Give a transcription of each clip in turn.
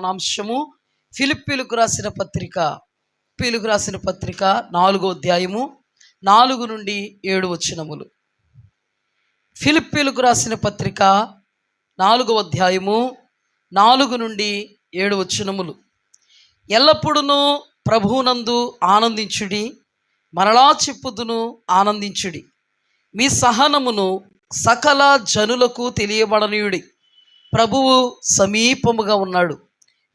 అంశము ఫిలిప్పీలకు రాసిన పత్రిక 4వ అధ్యాయము 4 నుండి 7 వచనములు. ఫిలిప్పీలకు రాసిన పత్రిక 4వ అధ్యాయము 4 నుండి 7 వచనములు. ఎల్లప్పుడూ ప్రభువునందు ఆనందించుడి, మరలా చెప్పుదును ఆనందించుడి. మీ సహనమును సకల జనులకు తెలియబడనీయుడి. ప్రభువు సమీపముగా ఉన్నాడు.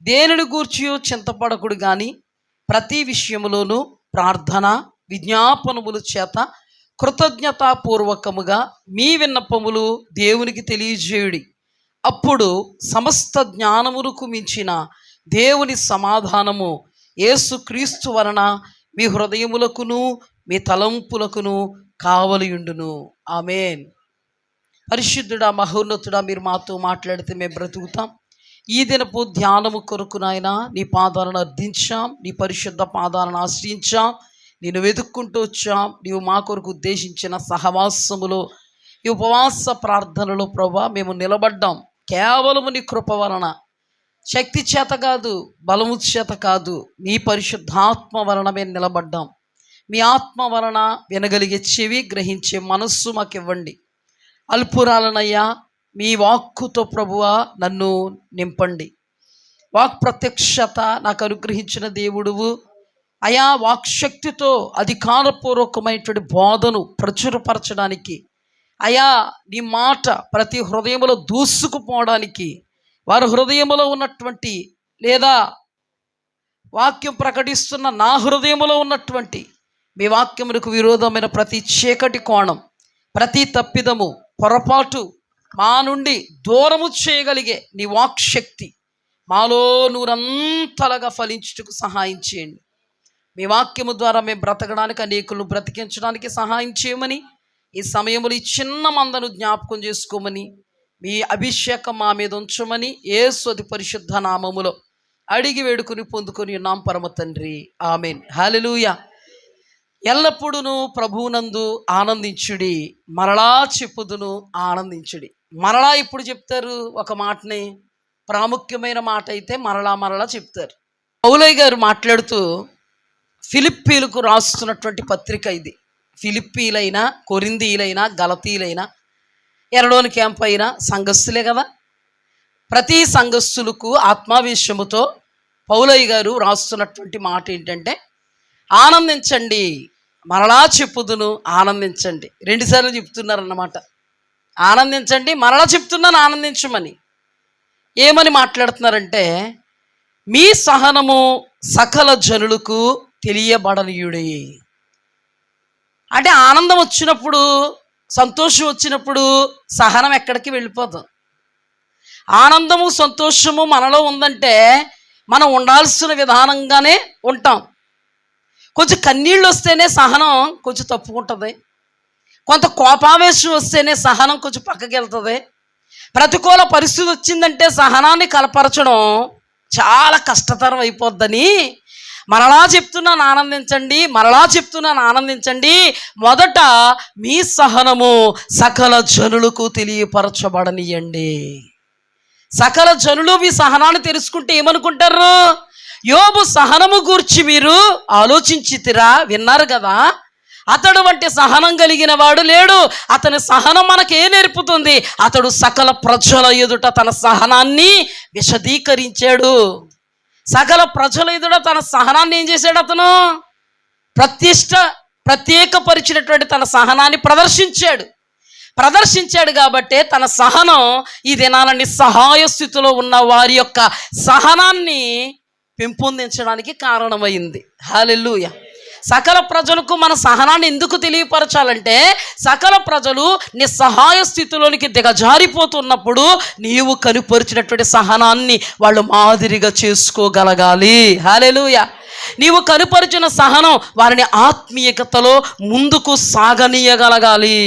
దేనిని గూర్చి చింతపడకుడు గాని ప్రతి విషయములోనూ ప్రార్థన విజ్ఞాపనముల చేత కృతజ్ఞతాపూర్వకముగా మీ విన్నపములు దేవునికి తెలియజేయుడి. అప్పుడు సమస్త జ్ఞానమునకు మించిన దేవుని సమాధానము యేసుక్రీస్తు వలన మీ హృదయములకును మీ తలంపులకును కావలియుండును. ఆమేన్. పరిశుద్ధుడా, మహోన్నతుడా, మీరు మాతో మాట్లాడితే మేము బ్రతుకుతాం. ఈ దినపు ధ్యానము కొరకు నాయన నీ పాదాలను అర్థించాం, నీ పరిశుద్ధ పాదాలను ఆశ్రయించాం, నేను వెతుక్కుంటూ వచ్చాం. నీవు మా కొరకు ఉద్దేశించిన సహవాసములో, ఈ ఉపవాస ప్రార్థనలో ప్రభా మేము నిలబడ్డాం. కేవలము నీ కృప వలన, శక్తి చేత కాదు, బలము చేత కాదు, నీ పరిశుద్ధాత్మ వలన మేము నిలబడ్డాం. మీ ఆత్మ వలన వినగలిగే చెవి, గ్రహించే మనస్సు మాకు ఇవ్వండి. అల్పురాలనయ్యా, మీ వాక్కుతో ప్రభువా నన్ను నింపండి. వాక్ ప్రత్యక్షత నాకు అనుగ్రహించిన దేవుడువు అయా. వాక్శక్తితో అధికారపూర్వకమైనటువంటి బోధను ప్రచురపరచడానికి అయా, నీ మాట ప్రతి హృదయంలో దూసుకుపోవడానికి, వారి హృదయంలో ఉన్నటువంటి లేదా వాక్యం ప్రకటిస్తున్న నా హృదయంలో ఉన్నటువంటి మీ వాక్యములకు విరోధమైన ప్రతి చీకటి కోణం, ప్రతి తప్పిదము, పొరపాటు మా నుండి దూరము చేయగలిగే నీ వాక్శక్తి మాలో నూరంతలుగా ఫలించుటకు సహాయం చేయండి. మీ వాక్యము ద్వారా మేము బ్రతకడానికి, అనేకులను బ్రతికించడానికి సహాయం చేయమని, ఈ సమయంలో ఈ చిన్న మందను జ్ఞాపకం చేసుకోమని, మీ అభిషేకం మా మీద ఉంచమని యేసు అతి పరిశుద్ధ నామములో అడిగి వేడుకొని పొందుకొని ఉన్నాం పరమ తండ్రి. ఆమేన్. హల్లెలూయా. ఎల్లప్పుడూ ప్రభువునందు ఆనందించుడి, మరలా చెప్పుదును ఆనందించుడి. మరలా ఇప్పుడు చెప్తారు ఒక మాటని, ప్రాముఖ్యమైన మాట అయితే మరలా చెప్తారు. పౌలయ్య గారు మాట్లాడుతూ ఫిలిప్పీలకు రాస్తున్నటువంటి పత్రిక ఇది. ఫిలిప్పీలైనా, కొరింథీలైనా, గలతీలైనా, ఎరడోని క్యాంప్ అయినా సంఘస్థులే కదా. ప్రతి సంఘస్థులకు ఆత్మావేశముతో పౌలయ్య గారు రాస్తున్నటువంటి మాట ఏంటంటే, ఆనందించండి, మరలా చెప్పుదును ఆనందించండి. 2 సార్లు చెప్తున్నారన్నమాట. ఆనందించండి, మరలా చెప్తున్నాను ఆనందించమని. ఏమని మాట్లాడుతున్నారంటే, మీ సహనము సకల జనులకు తెలియబడనీయుడి. అంటే ఆనందం వచ్చినప్పుడు, సంతోషం వచ్చినప్పుడు సహనం ఎక్కడికి వెళ్ళిపోదు. ఆనందము సంతోషము మనలో ఉందంటే మనం ఉండాల్సిన విధానంగానే ఉంటాం. కొంచెం కన్నీళ్ళు వస్తేనే సహనం కొంచెం తప్పుకుంటుంది. కొంత కోపావేశం వస్తేనే సహనం కొంచెం పక్కకి వెళ్తుంది. ప్రతికూల పరిస్థితి వచ్చిందంటే సహనాన్ని కలపరచడం చాలా కష్టతరం అయిపోద్దని మరలా చెప్తున్నాను ఆనందించండి. మొదట మీ సహనము సకల జనులకు తెలియపరచబడనియండి. సకల జనులు మీ సహనాన్ని తెలుసుకుంటే ఏమనుకుంటారు? యోబు సహనము గూర్చి మీరు ఆలోచించితిరా, విన్నారు కదా. అతడు వంటి సహనం కలిగిన వాడు లేడు. అతని సహనం మనకే నేర్పుతుంది. అతడు సకల ప్రజల ఎదుట తన సహనాన్ని విశదీకరించాడు. సకల ప్రజల ఎదుట తన సహనాన్ని ఏం చేశాడు? అతను ప్రత్యేకపరిచినటువంటి తన సహనాన్ని ప్రదర్శించాడు కాబట్టే తన సహనం ఈ దినాలని సహాయ స్థితిలో ఉన్న వారి యొక్క సహనాన్ని పెంపొందించడానికి కారణమైంది. హల్లెలూయా. సకల ప్రజలకు మన సహనాన్ని ఎందుకు తెలియపరచాలంటే, సకల ప్రజలు నిస్సహాయ స్థితిలోనికి దిగజారిపోతున్నప్పుడు నీవు కనుపరిచినటువంటి సహనాన్ని వాళ్ళు మాదిరిగా చేసుకోగలగాలి. హల్లెలూయా. నీవు కనుపరిచిన సహనం వారిని ఆత్మీయతలో ముందుకు సాగనీయగలగాలి.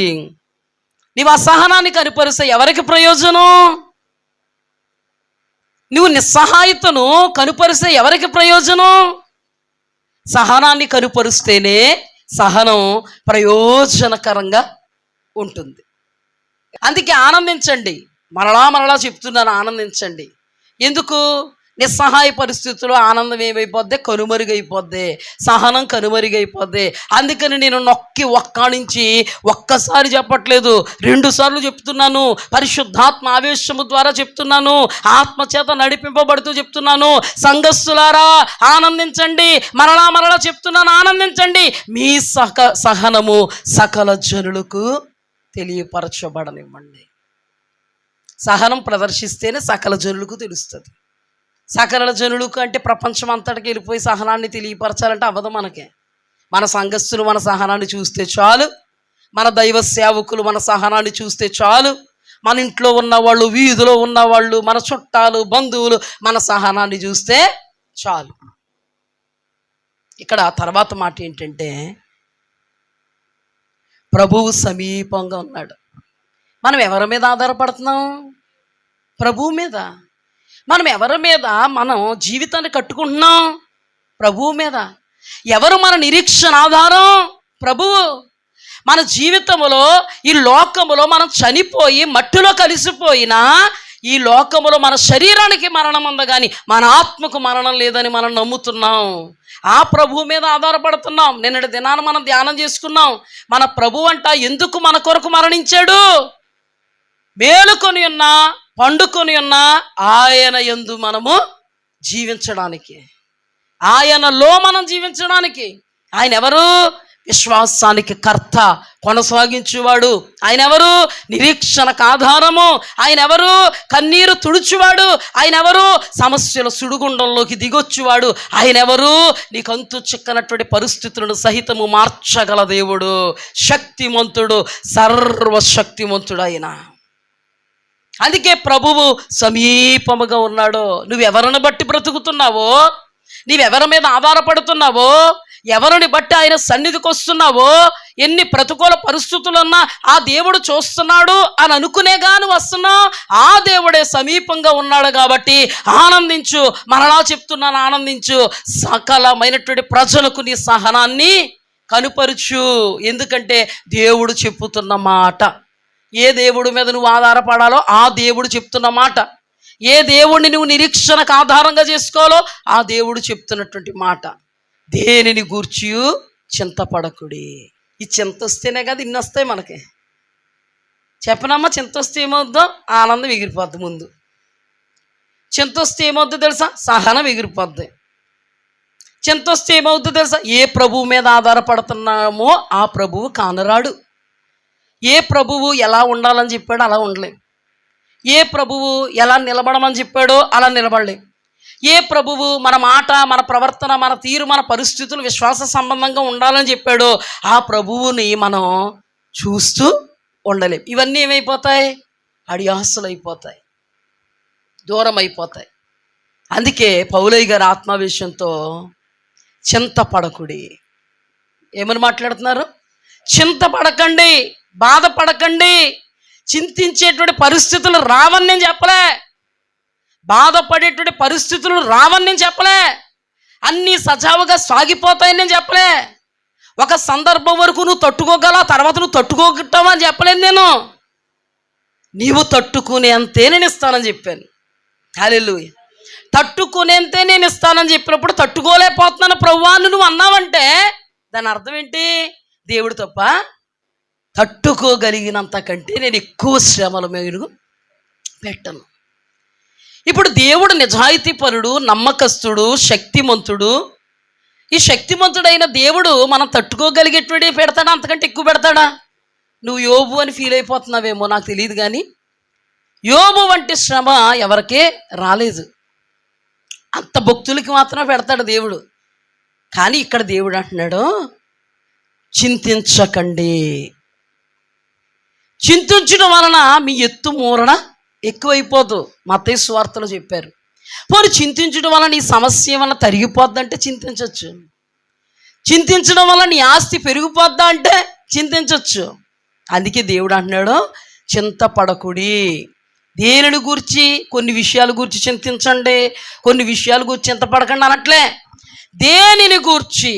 నీవు అసహనాన్ని కనుపరిస్తే ఎవరికి ప్రయోజనం? నువ్వు నిస్సహాయతను కనుపరిస్తే ఎవరికి ప్రయోజనం? సహనాన్ని కనుపరుస్తేనే సహనం ప్రయోజనకరంగా ఉంటుంది. అందుకే ఆనందించండి. మరలా మరలా చెప్తున్నాను, ఆనందించండి. ఎందుకు? నిస్సహాయ పరిస్థితుల్లో ఆనందం ఏమైపోద్ది? కనుమరుగైపోద్ది. సహనం కనుమరుగైపోద్ది. అందుకని నేను నొక్కి ఒక్కానించి ఒక్కసారి చెప్పట్లేదు, 2 సార్లు చెప్తున్నాను. పరిశుద్ధాత్మ ఆవేశము ద్వారా చెప్తున్నాను, ఆత్మచేత నడిపింపబడుతూ చెప్తున్నాను. సంఘస్థులారా ఆనందించండి. మరలా మరలా చెప్తున్నాను, ఆనందించండి. మీ సహనము సకల జనులకు తెలియపరచబడనివ్వండి. సహనం ప్రదర్శిస్తేనే సకల జనులకు తెలుస్తుంది. సకల జనులకు అంటే ప్రపంచం అంతటికి వెళ్ళిపోయి సహనాన్ని తెలియపరచాలంటే అవ్వదు. మన సంఘస్థులు మన సహనాన్ని చూస్తే చాలు, మన దైవ సేవకులు మన సహనాన్ని చూస్తే చాలు, మన ఇంట్లో ఉన్నవాళ్ళు, వీధిలో ఉన్నవాళ్ళు, మన చుట్టాలు, బంధువులు మన సహనాన్ని చూస్తే చాలు. ఇక్కడ తర్వాత మాట ఏంటంటే, ప్రభువు సమీపంగా ఉన్నాడు. మనం ఎవరి మీద ఆధారపడుతున్నాం? ప్రభువు మీద. మనం ఎవరి మీద మనం జీవితాన్ని కట్టుకుంటున్నాం? ప్రభువు మీద. ఎవరు మన నిరీక్షణ ఆధారం? ప్రభువు. మన జీవితంలో ఈ లోకములో మనం చనిపోయి మట్టిలో కలిసిపోయినా ఈ లోకములో మన శరీరానికి మరణం ఉంది, కానీ మన ఆత్మకు మరణం లేదని మనం నమ్ముతున్నాం. ఆ ప్రభువు మీద ఆధారపడుతున్నాం. నిన్నటి దినాన మనం ధ్యానం చేసుకున్నాం. మన ప్రభు అంట ఎందుకు మన కొరకు మరణించాడు? మేలుకొని ఉన్నా పండుకొని ఉన్నా ఆయన యందు మనము జీవించడానికి, ఆయనలో మనం జీవించడానికి. ఆయన ఎవరు? విశ్వాసానికి కర్త, కొనసాగించువాడు. ఆయన ఎవరు? నిరీక్షణకు ఆధారము. ఆయన ఎవరు? కన్నీరు తుడుచువాడు. ఆయన ఎవరు? సమస్యల సుడిగుండంలోకి దిగొచ్చువాడు. ఆయన ఎవరు? నీకంతు చిక్కనటువంటి పరిస్థితులను సహితము మార్చగల దేవుడు, శక్తిమంతుడు, సర్వశక్తిమంతుడు ఆయన. అందుకే ప్రభువు సమీపముగా ఉన్నాడు. నువ్వెవరిని బట్టి బ్రతుకుతున్నావో, నీవెవరి మీద ఆధారపడుతున్నావో, ఎవరిని బట్టి ఆయన సన్నిధికి వస్తున్నావో, ఎన్ని ప్రతికూల పరిస్థితులున్నా ఆ దేవుడు చూస్తున్నాడు అని అనుకునేగా నువ్వు వస్తున్నావు. ఆ దేవుడే సమీపంగా ఉన్నాడు కాబట్టి ఆనందించు. మరలా చెప్తున్నాను, ఆనందించు. సకలమైనటువంటి ప్రజలకు నీ సహనాన్ని కనుపరుచు. ఎందుకంటే దేవుడు చెప్పుతున్న మాట. ఏ దేవుడి మీద నువ్వు ఆధారపడాలో ఆ దేవుడు చెప్తున్న మాట, ఏ దేవుడిని నువ్వు నిరీక్షణకు ఆధారంగా చేసుకోవాలో ఆ దేవుడు చెప్తున్నటువంటి మాట. దేనిని గూర్చి చింతపడకుడి. ఈ చింత వస్తేనే కదా ఇన్ని వస్తాయి మనకి. చెప్పనమ్మా, చింత వస్తే ఏమవుద్దో? ఆనందం ఎగిరిపోద్ది. ముందు చింత వస్తే ఏమవుద్దో తెలుసా? సహనం ఎగిరిపోద్ది. చింత వస్తే ఏమవుద్దో తెలుసా? ఏ ప్రభువు మీద ఆధారపడుతున్నామో ఆ ప్రభువు కానరాడు. ఏ ప్రభువు ఎలా ఉండాలని చెప్పాడో అలా ఉండలేం. ఏ ప్రభువు ఎలా నిలబడమని చెప్పాడో అలా నిలబడలేం. ఏ ప్రభువు మన మాట, మన ప్రవర్తన, మన తీరు, మన పరిస్థితులు విశ్వాస సంబంధంగా ఉండాలని చెప్పాడో ఆ ప్రభువుని మనం చూస్తూ ఉండలేం. ఇవన్నీ ఏమైపోతాయి? అడియాసలు అయిపోతాయి, దూరం అయిపోతాయి. అందుకే పౌలయ్య గారు ఆత్మావేశంతో చింతపడకుడి. ఏమని మాట్లాడుతున్నారు? చింతపడకండి, బాధపడకండి. చింతించేటువంటి పరిస్థితులు రావని నేను చెప్పలే, బాధపడేటువంటి పరిస్థితులు రావని నేను చెప్పలే, అన్నీ సజావుగా సాగిపోతాయని నేను చెప్పలే. ఒక సందర్భం వరకు నువ్వు తట్టుకోగల, తర్వాత నువ్వు తట్టుకోగలవా అని చెప్పలేను నేను. నీవు తట్టుకునేంతే నేను ఇస్తానని చెప్పాను. హల్లెలూయా. తట్టుకునేంతే నేను ఇస్తానని చెప్పినప్పుడు తట్టుకోలేకపోతున్నాను ప్రభువా నువ్వు అన్నావంటే దాని అర్థం ఏంటి? దేవుడు తప్ప తట్టుకోగలిగినంత కంటే నేను ఎక్కువ శ్రమల మీరు పెట్టను. ఇప్పుడు దేవుడు నిజాయితీపరుడు, నమ్మకస్తుడు, శక్తిమంతుడు. ఈ శక్తిమంతుడైన దేవుడు మనం తట్టుకోగలిగేటువంటి పెడతాడా? అంతకంటే ఎక్కువ పెడతాడా? నువ్వు యోబు అని ఫీల్ అయిపోతున్నావేమో నాకు తెలియదు, కానీ యోబు వంటి శ్రమ ఎవరికే రాలేదు. అంత భక్తులకి మాత్రమే పెడతాడు దేవుడు. కానీ ఇక్కడ దేవుడు అంటున్నాడు, చింతించకండి. చింతించడం వలన మీ ఎత్తు మూరణ ఎక్కువైపోదు. మత్తయి సువార్తలో చెప్పారు. పోనీ చింతించడం వల్ల నీ సమస్య వల్ల తరిగిపోద్దంటే చింతించవచ్చు. చింతించడం వల్ల నీ ఆస్తి పెరిగిపోద్దా అంటే చింతించవచ్చు. అందుకే దేవుడు అంటున్నాడు, చింతపడకుడి. దేనిని గురించి? కొన్ని విషయాల గురించి చింతించండి, కొన్ని విషయాల గురించి చింతపడకండి అనట్లే. దేనిని గూర్చి?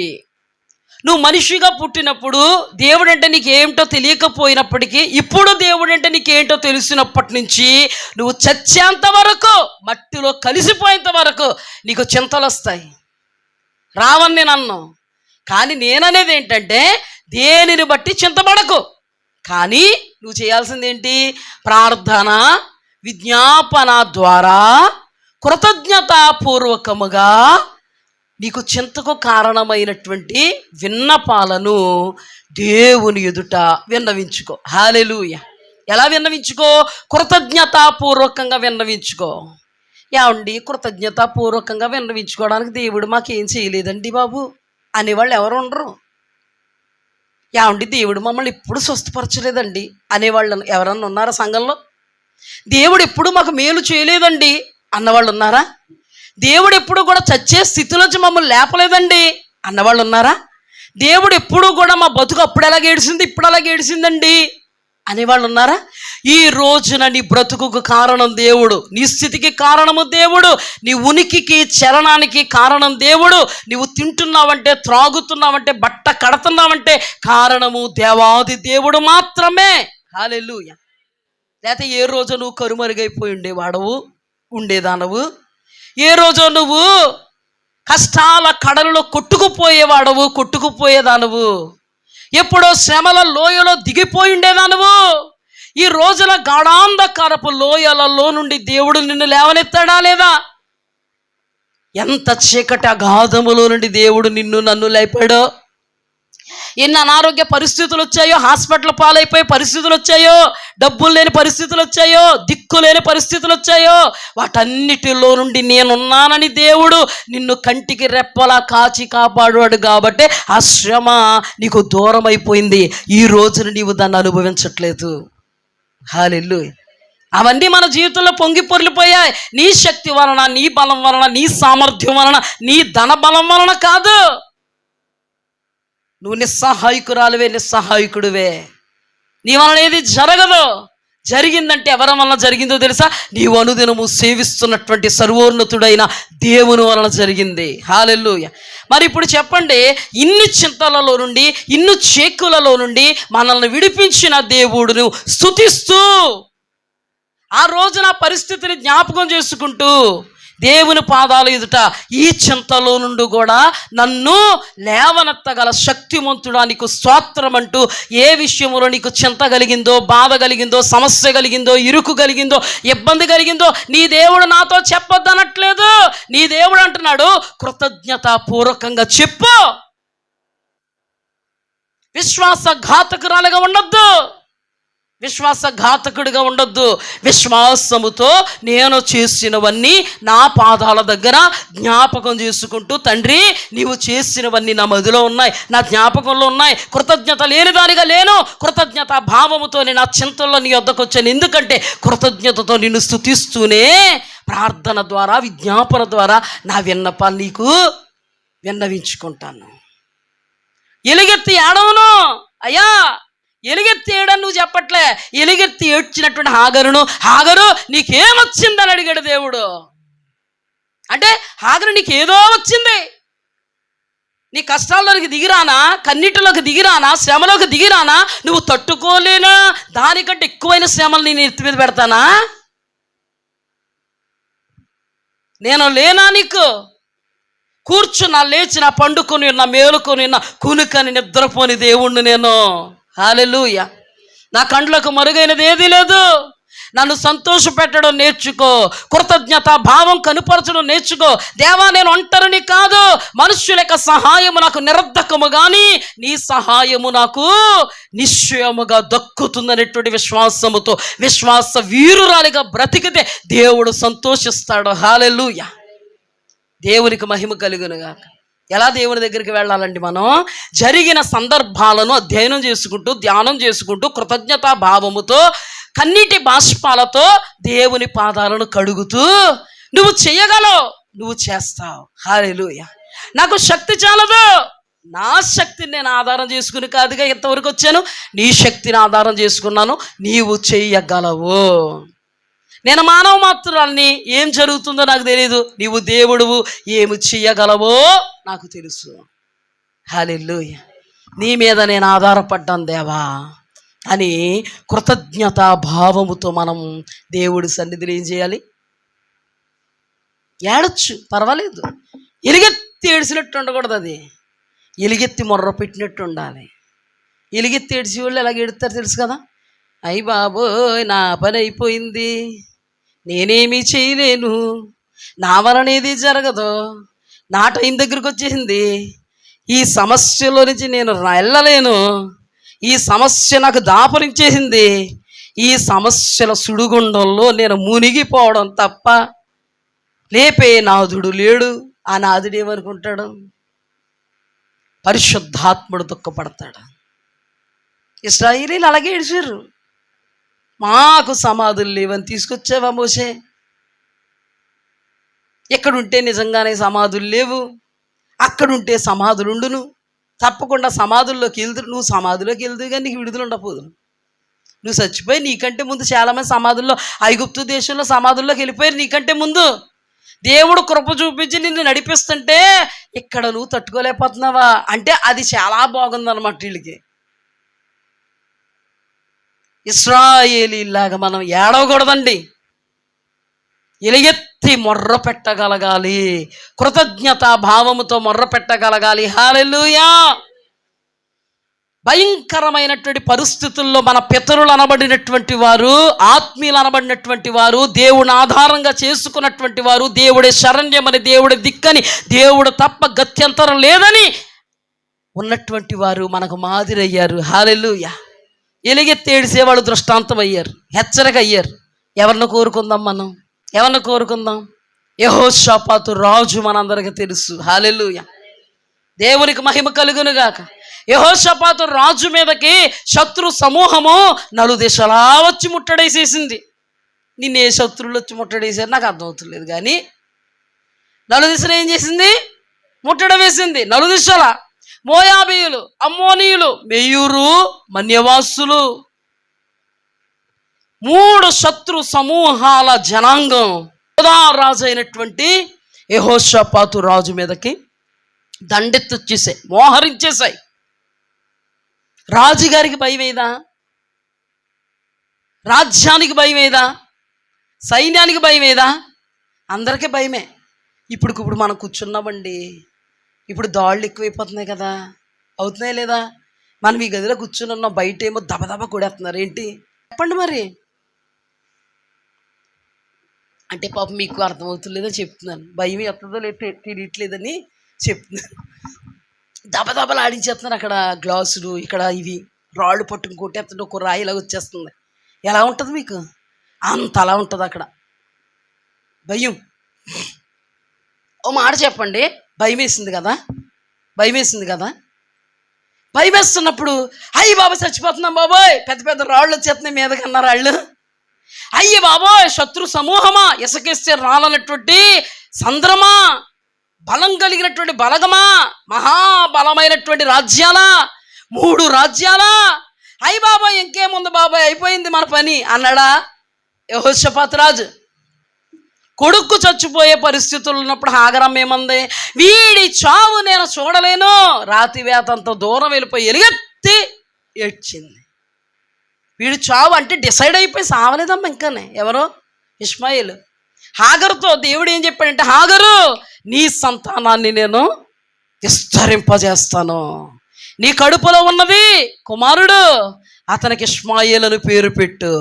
నువ్వు మనిషిగా పుట్టినప్పుడు దేవుడు అంటే నీకేమిటో తెలియకపోయినప్పటికీ ఇప్పుడు దేవుడు అంటే నీకేంటో తెలిసినప్పటి నుంచి నువ్వు చచ్చేంత వరకు, మట్టిలో కలిసిపోయేంత వరకు నీకు చింతలు వస్తాయి. రావని నేను అన్నాను, కానీ నేననేది ఏంటంటే దేనిని బట్టి చింతపడకు. కానీ నువ్వు చేయాల్సింది ఏంటి? ప్రార్థన, విజ్ఞాపన ద్వారా కృతజ్ఞతాపూర్వకముగా నీకు చింతకు కారణమైనటువంటి విన్నపాలను దేవుని ఎదుట విన్నవించుకో. హల్లెలూయా. ఎలా విన్నవించుకో? కృతజ్ఞతాపూర్వకంగా విన్నవించుకో. ఏమండి, కృతజ్ఞతాపూర్వకంగా విన్నవించుకోవడానికి దేవుడు మాకేం చేయలేదండి బాబు అనేవాళ్ళు ఎవరు ఉండరు. ఏమండి, దేవుడు మమ్మల్ని ఎప్పుడు స్వస్థపరచలేదండి అనేవాళ్ళు ఎవరన్నా ఉన్నారా సంఘంలో? దేవుడు ఎప్పుడు మాకు మేలు చేయలేదండి అన్నవాళ్ళు ఉన్నారా? దేవుడు ఎప్పుడు కూడా చచ్చే స్థితిలోంచి మమ్మల్ని లేపలేదండి అన్నవాళ్ళు ఉన్నారా? దేవుడు ఎప్పుడు కూడా మా బతుకు అప్పుడు ఎలాగ ఏడిసింది, ఇప్పుడు అలాగే ఏడిసిందండి అనేవాళ్ళు ఉన్నారా? ఈ రోజున నీ బ్రతుకుకు కారణం దేవుడు, నీ స్థితికి కారణము దేవుడు, నీ ఉనికికి చలనానికి కారణం దేవుడు. నువ్వు తింటున్నావంటే, త్రాగుతున్నావంటే, బట్ట కడుతున్నావంటే కారణము దేవాది దేవుడు మాత్రమే. హల్లెలూయా. లేకపోతే ఏ రోజు నువ్వు కరుమరుగైపోయి ఉండేదానవు, ఏ రోజో నువ్వు కష్టాల కడలలో కొట్టుకుపోయేదానవు, ఎప్పుడో శ్రమల లోయలో దిగిపోయి ఉండేదానవు. ఈ రోజుల గాఢాంధకారపు లోయలలో నుండి దేవుడు నిన్ను లేవనెత్తాడా లేదా? ఎంత చీకటి అగాధములో నుండి దేవుడు నన్ను లేపాడో. ఎన్ని అనారోగ్య పరిస్థితులు వచ్చాయో, హాస్పిటల్ పాలైపోయే పరిస్థితులు వచ్చాయో, డబ్బులు లేని పరిస్థితులు వచ్చాయో, దిక్కు లేని పరిస్థితులు వచ్చాయో, వాటన్నిటిలో నుండి నేనున్నానని దేవుడు నిన్ను కంటికి రెప్పలా కాచి కాపాడాడు. కాబట్టి ఆ శ్రమ నీకు దూరం అయిపోయింది. ఈ రోజున నీవు దాన్ని అనుభవించట్లేదు. హల్లెలూయా. అవన్నీ మన జీవితంలో పొంగి పొర్లిపోయాయి. నీ శక్తి వలన, నీ బలం వలన, నీ సామర్థ్యం వలన, నీ ధన బలం వలన కాదు. నువ్వు నిస్సహాయకుడివే. నీ వలన ఏది జరగదు. జరిగిందంటే ఎవరి వలన జరిగిందో తెలుసా? నీవు అనుదినము సేవిస్తున్నటువంటి సర్వోన్నతుడైన దేవుని వలన జరిగింది. హల్లెలూయా. మరి ఇప్పుడు చెప్పండి, ఇన్ని చింతలలో నుండి, ఇన్ని చేకులలో నుండి మనల్ని విడిపించిన దేవుడును స్తుతిస్తూ, ఆ రోజున పరిస్థితిని జ్ఞాపకం చేసుకుంటూ దేవుని పాదాల ఎదుట ఈ చింతలో నుండి కూడా నన్ను లేవనెత్తగల శక్తిమంతుడా నీకు స్తోత్రం అంటూ, ఏ విషయంలో నీకు చింత కలిగిందో, బాధ కలిగిందో, సమస్య కలిగిందో, ఇరుకు కలిగిందో, ఇబ్బంది కలిగిందో నీ దేవుడు నాతో చెప్పొద్దనట్లేదు. నీ దేవుడు అంటున్నాడు కృతజ్ఞతాపూర్వకంగా చెప్పు. విశ్వాసఘాతకురాలుగా ఉండొద్దు, విశ్వాసఘాతకుడిగా ఉండొద్దు. విశ్వాసముతో నేను చేసినవన్నీ నా పాదాల దగ్గర జ్ఞాపకం చేసుకుంటూ, తండ్రి నీవు చేసినవన్నీ నా మదిలో ఉన్నాయి, నా జ్ఞాపకంలో ఉన్నాయి. కృతజ్ఞత లేని దానిగా లేను, కృతజ్ఞత భావముతో నేను ఆ చింతల్లో నీ వద్దకు వచ్చాను. ఎందుకంటే కృతజ్ఞతతో నిన్ను స్తుతిస్తూనే ప్రార్థన ద్వారా, విజ్ఞాపన ద్వారా నా విన్నపాలు నీకు విన్నవించుకుంటాను. ఎలుగెత్తి ఏడవను అయ్యా, ఎలుగెత్తి ఏడని నువ్వు చెప్పట్లే. ఎలుగెత్తి ఏడ్చినటువంటి హాగరు నీకేమొచ్చిందని అడిగాడు దేవుడు. అంటే హాగరు నీకేదో వచ్చింది, నీ కష్టాల్లోకి దిగిరానా, కన్నీటిలోకి దిగిరానా, శ్రమలోకి దిగిరానా, నువ్వు తట్టుకోలేనా? దానికంటే ఎక్కువైన శ్రమలు నేను ఎత్తి మీద పెడతానా? నేను లేనా నీకు? కూర్చున్నా, లేచిన, పండుకొని ఉన్నా, మేలుకొని ఉన్నా, కునుకని నిద్రపోని దేవుణ్ణి నేను. హల్లెలూయా. నా కండ్లకు మరుగైనది ఏదీ లేదు. నన్ను సంతోష పెట్టడం నేర్చుకో, కృతజ్ఞత భావం కనుపరచడం నేర్చుకో. దేవా, నేను ఒంటరిని కాదు, మనుష్యుల యొక్క సహాయము నాకు నిరర్ధకము, కానీ నీ సహాయము నాకు నిశ్చయముగా దక్కుతుందనేటువంటి విశ్వాసముతో విశ్వాస వీరురాలిగా బ్రతికితే దేవుడు సంతోషిస్తాడు. హల్లెలూయా. దేవునికి మహిమ కలుగునుగాక. ఎలా దేవుని దగ్గరికి వెళ్ళాలండి? మనం జరిగిన సందర్భాలను అధ్యయనం చేసుకుంటూ, ధ్యానం చేసుకుంటూ, కృతజ్ఞతా భావముతో, కన్నీటి బాష్పాలతో దేవుని పాదాలను కడుగుతూ నువ్వు చేయగలవు, నువ్వు చేస్తావు. హల్లెలూయా. నాకు శక్తి చాలదు, నా శక్తిని నేను ఆధారం చేసుకుని కాదుగా ఇంతవరకు వచ్చాను, నీ శక్తిని ఆధారం చేసుకున్నాను. నీవు చెయ్యగలవు. నేను మానవ మాత్రాన్ని, ఏం జరుగుతుందో నాకు తెలియదు, నీవు దేవుడువు, ఏమి చెయ్యగలవో నాకు తెలుసు. హల్లెలూయా. నీ మీద నేను ఆధారపడ్డాను దేవా అని కృతజ్ఞతా భావముతో మనం దేవుడి సన్నిధిలో ఏం చేయాలి? ఏడొచ్చు, పర్వాలేదు. ఎలుగెత్తి ఏడిసినట్టు ఉండకూడదు, అది ఎలుగెత్తి మొర్ర పెట్టినట్టు ఉండాలి. ఎలుగెత్తి ఏడిసి వాళ్ళు ఎలాగ ఏడుతారు తెలుసు కదా? అయ్యి బాబోయ్ నా పని అయిపోయింది, నేనేమీ చేయలేను, నా వలనేది జరగదు, నా టైం దగ్గరికి వచ్చేసింది, ఈ సమస్యలో నుంచి నేను వెళ్ళలేను, ఈ సమస్య నాకు దాపరించేసింది, ఈ సమస్యల సుడిగుండంలో నేను మునిగిపోవడం తప్ప లేపే నాదుడు లేడు. ఆ నాదుడు ఏమనుకుంటాడు? పరిశుద్ధాత్ముడు దుఃఖపడతాడు. ఇశ్రాయేలీయులు అలాగే ఏడిచారు. మాకు సమాధులు లేవని తీసుకొచ్చావా మోసే? ఎక్కడుంటే నిజంగానే సమాధులు లేవు, అక్కడుంటే సమాధులుండును, తప్పకుండా సమాధుల్లోకి వెళ్తురు. నువ్వు సమాధిలోకి వెళ్తూ కానీ నీకు విడుదల ఉండకపోదు. నువ్వు చచ్చిపోయి నీకంటే ముందు చాలామంది సమాధుల్లో, ఐగుప్తు దేశంలో సమాధుల్లోకి వెళ్ళిపోయారు నీకంటే ముందు. దేవుడు కృప చూపించి నిన్ను నడిపిస్తుంటే ఇక్కడ నువ్వు తట్టుకోలేకపోతున్నావా అంటే అది చాలా బాగుందన్నమాట. వీళ్ళకి ఇశ్రాయేలీలాగా మనం ఏడవకూడదండి, ఎలుగెత్తి మొర్ర పెట్టగలగాలి, కృతజ్ఞతా భావముతో మొర్ర పెట్టగలగాలి. హల్లెలూయా. భయంకరమైనటువంటి పరిస్థితుల్లో మన పితరులు అనబడినటువంటి వారు, ఆత్మీయులు అనబడినటువంటి వారు, దేవుని ఆధారంగా చేసుకున్నటువంటి వారు, దేవుడే శరణ్యమని, దేవుడి దిక్కని, దేవుడు తప్ప గత్యంతరం లేదని ఉన్నటువంటి వారు మనకు మాదిరి అయ్యారు. హల్లెలూయా. ఎలుగెత్తి ఏడిసేవాళ్ళు దృష్టాంతం అయ్యారు, హెచ్చరిక అయ్యారు. ఎవరిని కోరుకుందాం మనం? ఎవరిని కోరుకుందాం? యెహోషాపాతు రాజు మనందరికీ తెలుసు. హల్లెలూయా. దేవునికి మహిమ కలుగునుగాక. యెహోషాపాతు రాజు మీదకి శత్రు సమూహము నలుదిశలా వచ్చి ముట్టడేసేసింది. నిన్నే శత్రువులు వచ్చి ముట్టడేసారు నాకు అర్థమవుతులేదు, కానీ నలుదిశలు ఏం చేసింది? ముట్టడ వేసింది. నలుదిశల మోయాబీయులు, అమ్మోనీయులు, మెయూరు, మన్యవాసులు, 3 శత్రు సమూహాల జనాంగం రాజు అయినటువంటి యెహోషాపాతు రాజు మీదకి దండెత్తొచ్చేసాయి, మోహరించేశాయి. రాజుగారికి భయమేదా? రాజ్యానికి భయమేదా? సైన్యానికి భయమేదా? అందరికీ భయమే. ఇప్పుడు మనం కూర్చున్నామండి, ఇప్పుడు దాళ్ళు ఎక్కువైపోతున్నాయి కదా, అవుతున్నాయి లేదా? మనం ఈ గదిలో కూర్చుని ఉన్నాం, బయట ఏమో దబదబ కొడేస్తున్నారు. ఏంటి చెప్పండి మరి? అంటే పాపం మీకు అర్థమవుతుందో చెప్తున్నాను, భయం ఎత్తదో లేదు తెలియట్లేదని చెప్తున్నాను. దబదబలు ఆడించేస్తున్నారు అక్కడ, గ్లాసులు, ఇక్కడ ఇవి రాళ్ళు పట్టుకుని కొట్టేస్తుంటే ఒక రాయి ఇలా వచ్చేస్తుంది. ఎలా ఉంటుంది మీకు? అంత అలా ఉంటుంది అక్కడ భయం. ఓ మాట చెప్పండి, భయం వేసింది కదా, భయం వేసింది కదా. భయం వేస్తున్నప్పుడు అయ్యి బాబా చచ్చిపోతున్నాం బాబోయ్, పెద్ద పెద్ద రాళ్ళు వచ్చేస్తున్నాయి మీదకన్నా రాళ్ళు, అయ్యి బాబోయ్ శత్రు సమూహమా, ఇసుకేస్తే రాలన్నటువంటి సంద్రమా, బలం కలిగినటువంటి బలగమా, మహాబలమైనటువంటి రాజ్యాలా, 3 రాజ్యాలా, అయ్యి బాబాయ్ ఇంకేముంది బాబాయ్ అయిపోయింది మన పని అన్నాడా యెహోషాపాతు రాజు? కొడుకు చచ్చిపోయే పరిస్థితులు ఉన్నప్పుడు హాగరమ్మ ఏమంది? వీడి చావు నేను చూడలేను, రాతివేత అంత దూరం వెళ్ళిపోయి ఎలుగెత్తి ఏడ్చింది. వీడు చావు అంటే డిసైడ్ అయిపోయి సావలేదమ్మా ఇంకానే. ఎవరో ఇష్మాయేలు. హాగరుతో దేవుడు ఏం చెప్పాడంటే, హాగరు నీ సంతానాన్ని నేను విస్తరింపజేస్తాను, నీ కడుపులో ఉన్నది కుమారుడు, అతనికి ఇష్మాయేలు అని పేరు పెట్టు.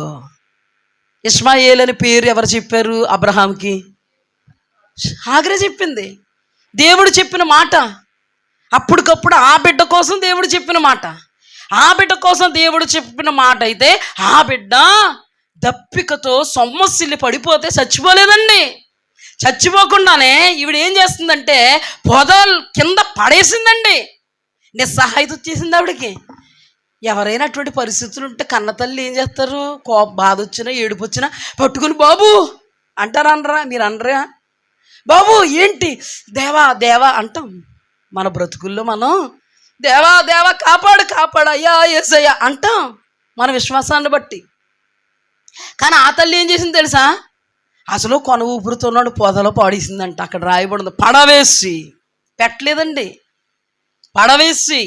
ఇష్మాయేలు అని పేరు ఎవరు చెప్పారు? అబ్రహాంకి హాగరే చెప్పింది. దేవుడు చెప్పిన మాట, అప్పటికప్పుడు ఆ బిడ్డ కోసం దేవుడు చెప్పిన మాట, ఆ బిడ్డ కోసం దేవుడు చెప్పిన మాట అయితే ఆ బిడ్డ దప్పికతో సొమ్మసిల్లి పడిపోతే చచ్చిపోలేదండి. చచ్చిపోకుండానే ఈవిడ ఏం చేస్తుందంటే పొదలు కింద పడేసిందండి. నిస్సహాయత వచ్చేసింది ఆవిడకి. ఎవరైనా అటువంటి పరిస్థితులు ఉంటే కన్న తల్లి ఏం చేస్తారు? బాధ వచ్చినా ఏడుపు వచ్చినా పట్టుకుని బాబు అంటారా? అనరా? మీరు అనరా? బాబు ఏంటి దేవా దేవా అంటాం. మన బ్రతుకుల్లో మనం దేవా దేవా కాపాడు కాపాడు అయ్యా యేసయ్యా అంటాం మన విశ్వాసాన్ని బట్టి. కానీ ఆ తల్లి ఏం చేసింది తెలుసా? అసలు కొన ఊపిరితోన్నాడు పొదలో పాడేసిందంట. అక్కడ రాయబడింది పడవేసి, పెట్టలేదండి, పడవేసి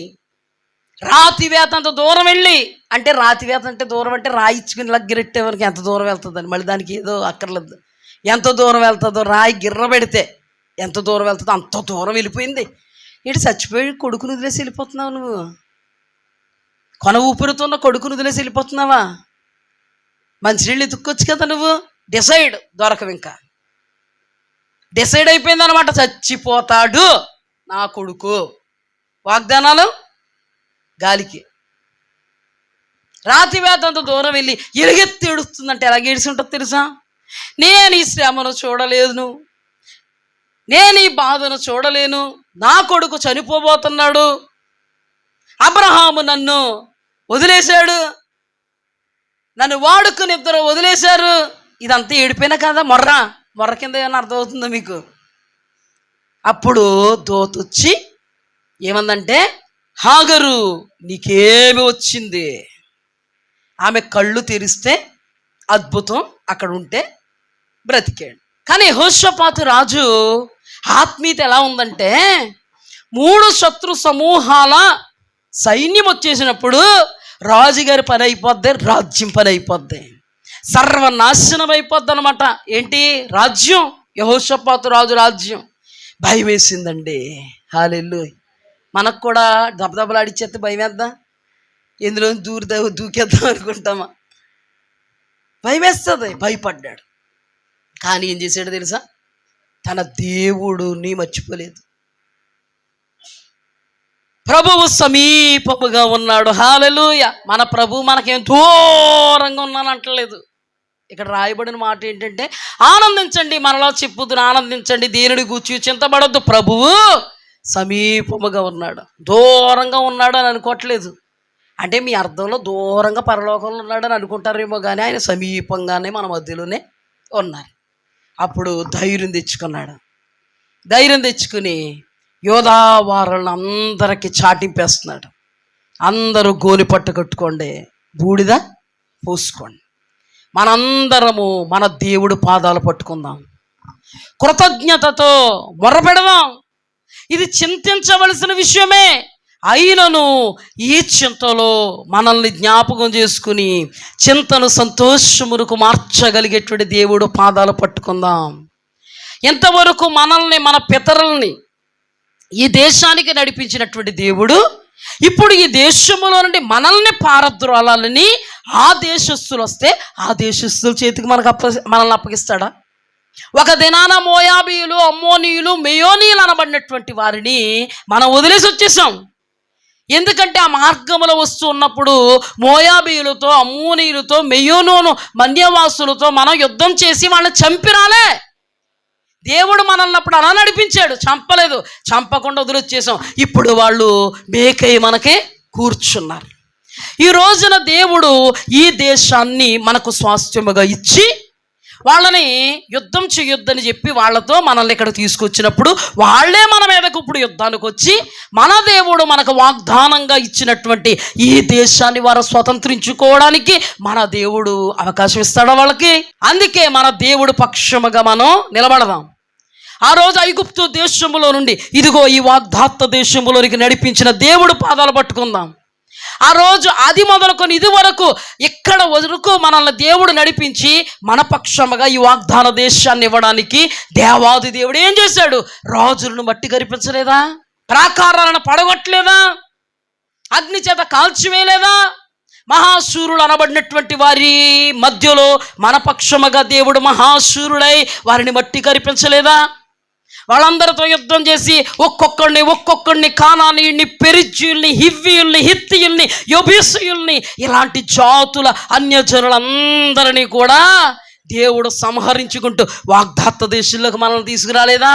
రాతివేత అంత దూరం వెళ్ళి, అంటే రాతివేత అంటే దూరం అంటే రాయిచ్చుకుని ఇలా గిరెట్టేవారికి ఎంత దూరం వెళ్తుందని, మళ్ళీ దానికి ఏదో అక్కర్లేదు. ఎంత దూరం వెళ్తుందో, రాయి గిర్ర పెడితే ఎంత దూరం వెళ్తుందో అంత దూరం వెళ్ళిపోయింది. ఇటు చచ్చిపోయి కొడుకును వదిలేసి వెళ్ళిపోతున్నావు నువ్వు? కొన ఊపిరితున్న కొడుకును వదిలేసి వెళ్ళిపోతున్నావా? మంచినీళ్ళు ఎత్తుక్కొచ్చు కదా నువ్వు. డిసైడ్ దొరకవు, ఇంకా డిసైడ్ అయిపోయింది అనమాట. చచ్చిపోతాడు నా కొడుకు. వాగ్దానాలు గాలికి. రాతి వేతంత దూరం వెళ్ళి ఎలుగెత్తి ఏడుస్తుందంటే ఎలాగ ఏడిసి ఉంటుంది తెలుసా? నేను ఈ శ్రమను చూడలేను, నేను ఈ బాధను చూడలేను, నా కొడుకు చనిపోబోతున్నాడు, అబ్రహాము నన్ను వదిలేశాడు, నన్ను వాడుకుని ఇద్దరు వదిలేశారు. ఇదంతా ఏడిపోయినా కదా, మొర్ర కింద ఏమన్నా అర్థమవుతుందో మీకు? అప్పుడు దోతొచ్చి ఏమందంటే, హాగరు నీకేమి వచ్చింది? ఆమె కళ్ళు తెరిస్తే అద్భుతం, అక్కడ ఉంటే బ్రతికాడు. కానీ యెహోషాపాతు రాజు ఆత్మీయత ఎలా ఉందంటే, 3 శత్రు సమూహాల సైన్యం వచ్చేసినప్పుడు రాజుగారి పని అయిపోద్ది, రాజ్యం పని అయిపోద్ది, సర్వనాశనం అయిపోద్ది అనమాట. ఏంటి రాజ్యం? యెహోషాపాతు రాజు రాజ్యం. భయం వేసిందండి. హల్లెలూయా. మనకు కూడా దెబ్బలాడిచ్చేస్తే భయం వేద్దాం, ఎందులో దూకేద్దాం అనుకుంటామా? భయం వేస్తుంది. భయపడ్డాడు. కానీ ఏం చేశాడు తెలుసా? తన దేవుడిని మర్చిపోలేదు. ప్రభువు సమీపముగా ఉన్నాడు. హల్లెలూయా. మన ప్రభు మనకేం దూరంగా ఉన్నాను అంటలేదు. ఇక్కడ రాయబడిన మాట ఏంటంటే, ఆనందించండి, మనలో చెప్పుదును ఆనందించండి, దేనిని గూర్చి చింతపడొద్దు, ప్రభువు సమీపముగా ఉన్నాడు. దూరంగా ఉన్నాడు అని అనుకోవట్లేదు. అంటే మీ అర్థంలో దూరంగా పరలోకంలో ఉన్నాడని అనుకుంటారేమో, కానీ ఆయన సమీపంగానే మన మధ్యలోనే ఉన్నారు. అప్పుడు ధైర్యం తెచ్చుకున్నాడు. ధైర్యం తెచ్చుకుని యోధావారులను అందరికీ చాటింపేస్తున్నాడు. అందరూ గోని పట్టు కట్టుకోండి, బూడిద పూసుకోండి, మనందరము మన దేవుడు పాదాలు పట్టుకుందాం, కృతజ్ఞతతో మొర్రపెడదాం. ఇది చింతించవలసిన విషయమే. అయినను ఈ చింతలో మనల్ని జ్ఞాపకం చేసుకుని చింతను సంతోషమునకు మార్చగలిగేటువంటి దేవుడు పాదాలు పట్టుకుందాం. ఎంతవరకు మనల్ని, మన పితరుల్ని ఈ దేశానికి నడిపించినటువంటి దేవుడు ఇప్పుడు ఈ దేశములో నుండి మనల్ని పారద్రోలాలని ఆ దేశస్తులు వస్తే ఆ దేశస్తుల చేతికి మనల్ని అప్పగిస్తాడా? ఒక దినాన మోయాబీయులు, అమ్మోనీయులు, మెయోనీయులు అనబడినటువంటి వారిని మనం వదిలేసి వచ్చేసాం. ఎందుకంటే ఆ మార్గంలో వస్తూ ఉన్నప్పుడు మోయాబీయులతో, అమ్మోనీయులతో, మెయోనోను మన్యవాసులతో మనం యుద్ధం చేసి వాళ్ళని చంపిరాలే. దేవుడు మనల్ని అప్పుడు అలా నడిపించాడు, చంపలేదు. చంపకుండా వదిలొచ్చేసాం. ఇప్పుడు వాళ్ళు మేకై మనకే కూర్చున్నారు. ఈ రోజున దేవుడు ఈ దేశాన్ని మనకు స్వాస్థ్యముగా ఇచ్చి వాళ్ళని యుద్ధం చేయొద్దని చెప్పి వాళ్ళతో మనల్ని ఇక్కడ తీసుకొచ్చినప్పుడు వాళ్ళే మన మీదకు ఇప్పుడు యుద్ధానికి వచ్చి మన దేవుడు మనకు వాగ్దానంగా ఇచ్చినటువంటి ఈ దేశాన్ని వారు స్వతంత్రించుకోవడానికి మన దేవుడు అవకాశం ఇస్తాడా వాళ్ళకి? అందుకే మన దేవుడు పక్షముగా మనం నిలబడదాం. ఆ రోజు ఐగుప్తు దేశములో నుండి ఇదిగో ఈ వాగ్దాత్త దేశములోనికి నడిపించిన దేవుడు పాదాలు పట్టుకుందాం. ఆ రోజు అది మొదలుకొని ఇది వరకు ఇక్కడ వరకు మనల్ని దేవుడు నడిపించి మన పక్షముగా ఈ వాగ్దాన దేశాన్ని ఇవ్వడానికి దేవాది దేవుడు ఏం చేశాడు? రాజులను మట్టి కరిపించలేదా? ప్రాకారాలను పడగొట్టలేదా? అగ్ని చేత కాల్చివేయలేదా? మహాశూరులు అనబడినటువంటి వారి మధ్యలో మన పక్షముగా దేవుడు మహాశూరుడై వారిని మట్టి కరిపించలేదా? వాళ్ళందరితో యుద్ధం చేసి ఒక్కొక్కడిని కానానీయుల్ని, పెరిజ్జీయుల్ని, హివ్వీయుల్ని, హిత్తీయుల్ని, యెబూసీయుల్ని ఇలాంటి జాతుల అన్యజనులందరినీ కూడా దేవుడు సంహరించుకుంటూ వాగ్దాత్త దేశంలోకి మనల్ని తీసుకురాలేదా?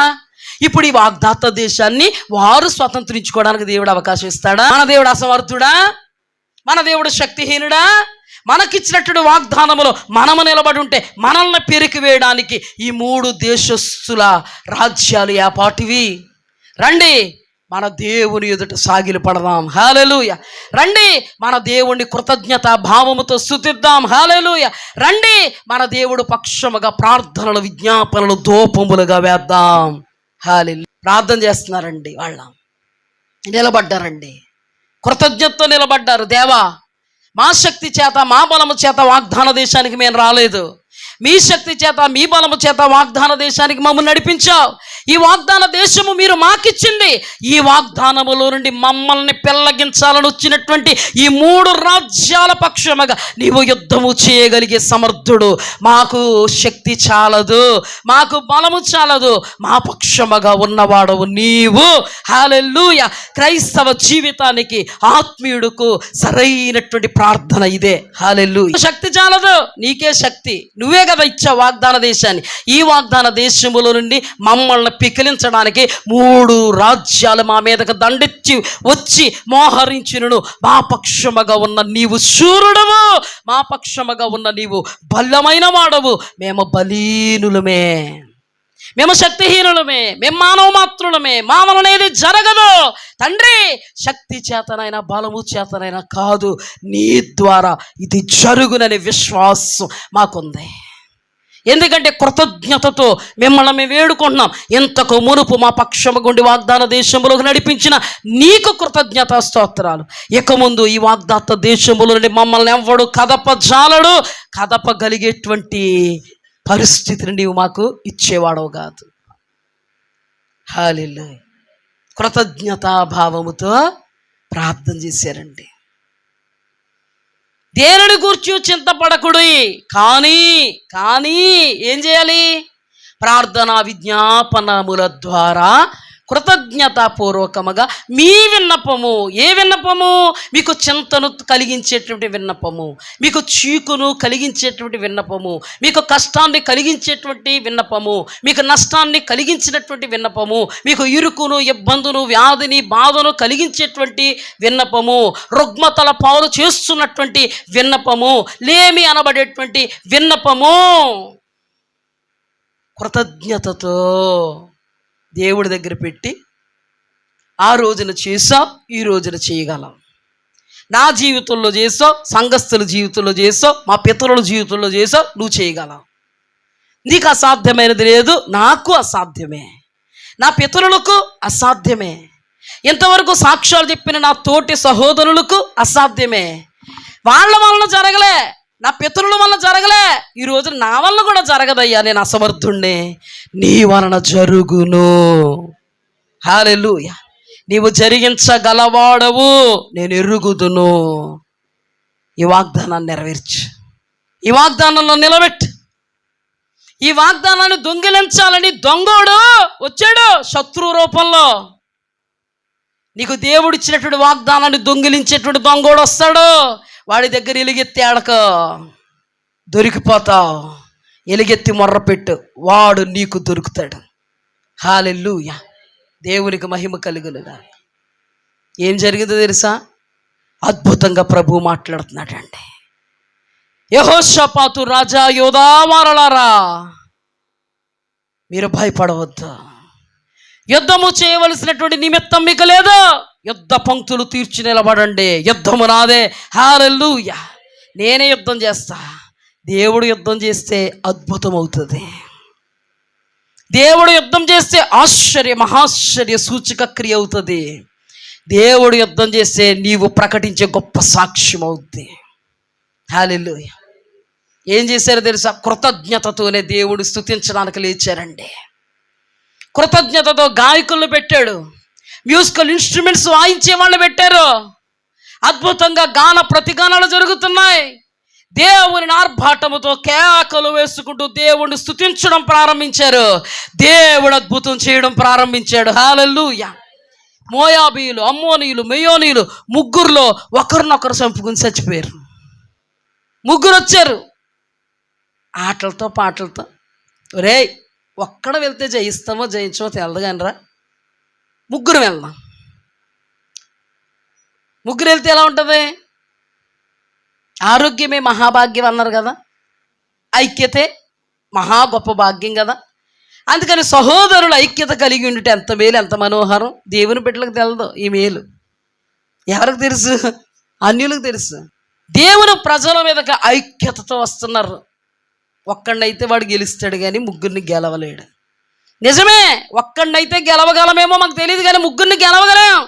ఇప్పుడు ఈ వాగ్దాత్త దేశాన్ని వారు స్వతంత్రించుకోవడానికి దేవుడు అవకాశం ఇస్తాడా? మన దేవుడు అసమర్థుడా? మన దేవుడు శక్తిహీనుడా? మనకిచ్చినటువంటి వాగ్దానములో మనము నిలబడి ఉంటే మనల్ని పెరికి వేయడానికి ఈ 3 దేశస్తుల రాజ్యాలు ఏపాటివి? రండి మన దేవుని ఎదుట సాగిలి పడదాం. హల్లెలూయా. రండి మన దేవుని కృతజ్ఞత భావముతో స్తుతిద్దాం. హల్లెలూయా. రండి మన దేవుడు పక్షముగా ప్రార్థనలు, విజ్ఞాపనలు, ధూపములుగా వేద్దాం. హల్లెలూయా. ప్రార్థన చేస్తున్నారండి, వాళ్ళ నిలబడ్డారండి. కృతజ్ఞతతో నిలబడ్డారు. దేవా, మా శక్తి చేత మా బలము చేత వాగ్దాన దేశానికి మేము రాలేదు, మీ శక్తి చేత మీ బలము చేత వాగ్దాన దేశానికి మమ్మల్ని నడిపించావు. ఈ వాగ్దాన దేశము మీరు మాకిచ్చింది. ఈ వాగ్దానములో నుండి మమ్మల్ని పెళ్ళగించాలని వచ్చినటువంటి ఈ 3 రాజ్యాల పక్షముగా నీవు యుద్ధము చేయగలిగే సమర్థుడు. మాకు శక్తి చాలదు, మాకు బలము చాలదు, మా పక్షముగా ఉన్నవాడవు నీవు. హల్లెలూయా. క్రైస్తవ జీవితానికి, ఆత్మీయుడుకు సరైనటువంటి ప్రార్థన ఇదే. హల్లెలూయా. శక్తి చాలదు, నీకే శక్తి, నువ్వే కదా ఇచ్చా వాగ్దాన దేశాన్ని. ఈ వాగ్దాన దేశములో నుండి మమ్మల్ని పికిలించడానికి 3 రాజ్యాలు మా మీదకు దండెత్తి వచ్చి మోహరించును. మా పక్షముగా ఉన్న నీవు శూరుడవు, మా పక్షముగా ఉన్న నీవు బలమైన వాడవు. మేము బలీనులమే, మేము శక్తిహీనులమే, మేము మానవ మాత్రులమే, మా వలనేది జరగదు తండ్రి. శక్తి చేతనైనా బలము చేతనైనా కాదు, నీ ద్వారా ఇది జరుగుననే విశ్వాసం మాకుంది. ఎందుకంటే కృతజ్ఞతతో మిమ్మల్ని మేము వేడుకుంటున్నాం. ఇంతకు మునుపు మా పక్షము గుండి వాగ్దాన దేశంలోకి నడిపించిన నీకు కృతజ్ఞతా స్తోత్రాలు. ఇక ముందు ఈ వాగ్దాత దేశంలో నుండి మమ్మల్ని ఎవడు కదపజాలడు, కదపగలిగేటువంటి పరిస్థితిని నీవు మాకు ఇచ్చేవాడవు కాదు. హల్లెలూయా. కృతజ్ఞతాభావముతో ప్రార్థన చేశారండి. దేనిని గూర్చి చింతపడకుడు, కానీ ఏం చేయాలి? ప్రార్థనా విజ్ఞాపనముల ద్వారా కృతజ్ఞతాపూర్వకముగా మీ విన్నపము, ఏ విన్నపము? మీకు చింతను కలిగించేటువంటి విన్నపము, మీకు చీకును కలిగించేటువంటి విన్నపము, మీకు కష్టాన్ని కలిగించేటువంటి విన్నపము, మీకు నష్టాన్ని కలిగించినటువంటి విన్నపము, మీకు ఇరుకును, ఇబ్బందును, వ్యాధిని, బాధను కలిగించేటువంటి విన్నపము, రుగ్మతల పాలు చేస్తున్నటువంటి విన్నపము, లేమి అనబడేటువంటి విన్నపము. కృతజ్ఞతతో దేవుడి దగ్గర పెట్టి ఆ రోజున చేసావు, ఈ రోజున చేయగలం. నా జీవితంలో చేసావు, సంఘస్థుల జీవితంలో చేసావు, మా పితరుల జీవితంలో చేసావు, నువ్వు చేయగలవు. నీకు అసాధ్యమైనది లేదు, నాకు అసాధ్యమే, నా పితరులకు అసాధ్యమే, ఇంతవరకు సాక్ష్యాలు చెప్పిన నా తోటి సహోదరులకు అసాధ్యమే. వాళ్ళ వలన జరగలే, నా పితరుల వలన జరగలే, ఈ రోజు నా వల్ల కూడా జరగదయ్యా, నేను అసమర్థుణ్ణి, నీ వలన జరుగును. హల్లెలూయా. నీవు జరిగించగలవాడవు, నేను ఎరుగుదును. ఈ వాగ్దానాన్ని నెరవేర్చు, ఈ వాగ్దానంలో నిలబెట్టు. ఈ వాగ్దానాన్ని దొంగిలించాలని దొంగోడు వచ్చాడు శత్రు రూపంలో. నీకు దేవుడు ఇచ్చినటువంటి వాగ్దానాన్ని దొంగిలించేటువంటి దొంగోడు వస్తాడు. వాడి దగ్గర ఎలుగెత్తి ఆడక దొరికిపోతావు. ఎలుగెత్తి మొర్రపెట్టు, వాడు నీకు దొరుకుతాడు. హల్లెలూయా. దేవునికి మహిమ కలుగునుగా. ఏం జరిగిందో తెలుసా? అద్భుతంగా ప్రభువు మాట్లాడుతున్నాడండి. యెహోషాపాతు రాజా, యోధా వారలారా, మీరు భయపడవద్దు. యుద్ధము చేయవలసినటువంటి నిమిత్తం మీకు లేదు. యుద్ధ పంక్తులు తీర్చి నిలబడండి. యుద్ధము నాదే. హల్లెలూయా. నేనే యుద్ధం చేస్తా. దేవుడు యుద్ధం చేస్తే అద్భుతం అవుతుంది. దేవుడు యుద్ధం చేస్తే ఆశ్చర్య మహాశ్చర్య సూచక క్రియ అవుతుంది. దేవుడు యుద్ధం చేస్తే నీవు ప్రకటించే గొప్ప సాక్ష్యం అవుద్ది. హల్లెలూయా. ఏం చేశారో తెలుసా? కృతజ్ఞతతోనే దేవుడు స్తుతించడానికి లేచారండి. కృతజ్ఞతతో గాయకులను పెట్టాడు, మ్యూజికల్ ఇన్స్ట్రుమెంట్స్ వాయించే వాళ్ళు పెట్టారు. అద్భుతంగా గాన ప్రతిగానాలు జరుగుతున్నాయి. దేవుని ఆర్భాటముతో కేకలు వేసుకుంటూ దేవుడిని స్తుతించడం ప్రారంభించారు. దేవుడు అద్భుతం చేయడం ప్రారంభించాడు. హల్లెలూయా. మోయాబీయులు, అమ్మోనీయులు, మెయోనీయులు ముగ్గురులో ఒకరినొకరు చంపుకుని చచ్చిపోయారు. ముగ్గురు వచ్చారు ఆటలతో పాటలతో. రే, ఒక్కడ వెళ్తే జయిస్తామో జయించమో తెలదు కానీ రా, ముగ్గురు వెళ్దాం. ముగ్గురు వెళ్తే ఎలా ఉంటుంది? ఆరోగ్యమే మహాభాగ్యం అన్నారు కదా, ఐక్యతే మహా గొప్ప భాగ్యం కదా. అందుకని సహోదరుల ఐక్యత కలిగి ఉంటే ఎంత మేలు, ఎంత మనోహరం. దేవుని బిడ్డలకు తెలదు ఈ మేలు. ఎవరికి తెలుసు? అన్యులకు తెలుసు. దేవుని ప్రజల మీదకి ఐక్యతతో వస్తున్నారు. ఒక్కడినైతే వాడు గెలుస్తాడు కానీ ముగ్గురిని గెలవలేడు. నిజమే, ఒక్కడినైతే గెలవగలమేమో మాకు తెలియదు కానీ ముగ్గురిని గెలవగలేం.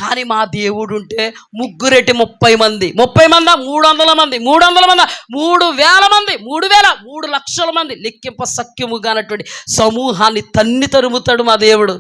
కానీ మా దేవుడు ఉంటే ముగ్గురెట్టి 30 మంది, 30 మంది, 300 మంది, 300 మంది, 3000 మంది, 3 లక్షల మంది లెక్కింప సఖ్యము కానటువంటి సమూహాన్ని తన్ని తరుముతాడు మా దేవుడు.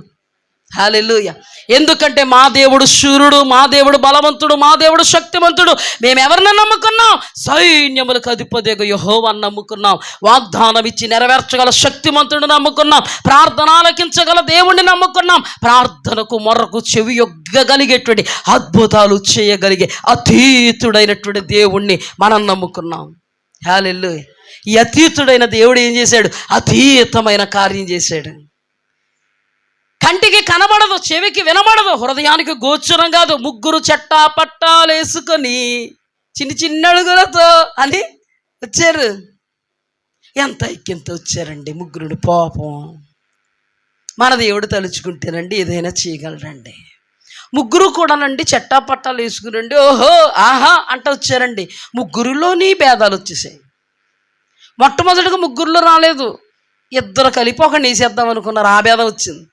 హల్లెలూయా. ఎందుకంటే మా దేవుడు శూరుడు, మా దేవుడు బలవంతుడు, మా దేవుడు శక్తివంతుడు. మేము ఎవరిని నమ్ముకున్నాం? సైన్యములకు అధిపతిగా యెహోవాను నమ్ముకున్నాం. వాగ్దానం ఇచ్చి నెరవేర్చగల శక్తిమంతుడిని నమ్ముకున్నాం. ప్రార్థన ఆలకించగల దేవుణ్ణి నమ్ముకున్నాం. ప్రార్థనకు మొర్రకు చెవి యొగ్గగలిగేటువంటి అద్భుతాలు చేయగలిగే అతీతుడైనటువంటి దేవుణ్ణి మనం నమ్ముకున్నాం. హల్లెలూయా. ఈ అతీతుడైన దేవుడు ఏం చేశాడు? అతీతమైన కార్యం చేశాడు. కంటికి కనబడదు, చెవికి వినబడదు, హృదయానికి గోచరం కాదు. ముగ్గురు చట్టా పట్టాలు వేసుకొని చిన్న అడుగులతో అని వచ్చారు. ఎంత ఐక్యంతో వచ్చారండి ముగ్గురుడు. పాపం మన దేవుడు తలుచుకుంటేనండి ఏదైనా చేయగలరండి. ముగ్గురు కూడానండి చట్టా పట్టాలు వేసుకురండి ఓహో ఆహా అంట వచ్చారండి. ముగ్గురులోని భేదాలు వచ్చేసాయి. మొట్టమొదటిగా ముగ్గురులో రాలేదు, ఇద్దరు కలిపి ఒకడిని వేసేద్దాం అనుకున్నారు. ఆ భేదం వచ్చింది.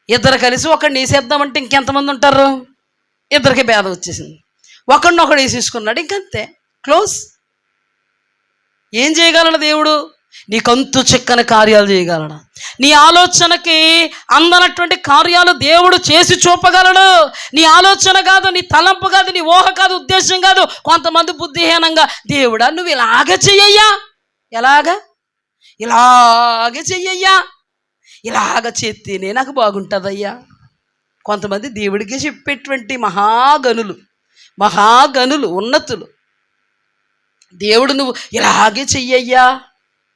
ఇద్దరు కలిసి ఒకడిని వేసేద్దామంటే ఇంకెంతమంది ఉంటారు? ఇద్దరికి భేదం వచ్చేసింది. ఒకడినొకడు వేసేసుకున్నాడు, ఇంకంతే, క్లోజ్. ఏం చేయగలడు దేవుడు? నీకంతు చిక్కని కార్యాలు చేయగలడు. నీ ఆలోచనకి అందనటువంటి కార్యాలు దేవుడు చేసి చూపగలడు. నీ ఆలోచన కాదు, నీ తలంపు కాదు, నీ ఊహ కాదు, ఉద్దేశం కాదు. కొంతమంది బుద్ధిహీనంగా దేవుడా నువ్వు ఇలాగ చెయ్యయ్యా, ఇలాగే చెయ్యయ్యా, ఇలాగ చేస్తేనే నాకు బాగుంటుందయ్యా. కొంతమంది దేవుడికి చెప్పేటువంటి మహాగనులు ఉన్నతులు. దేవుడు నువ్వు ఇలాగే చెయ్యయ్యా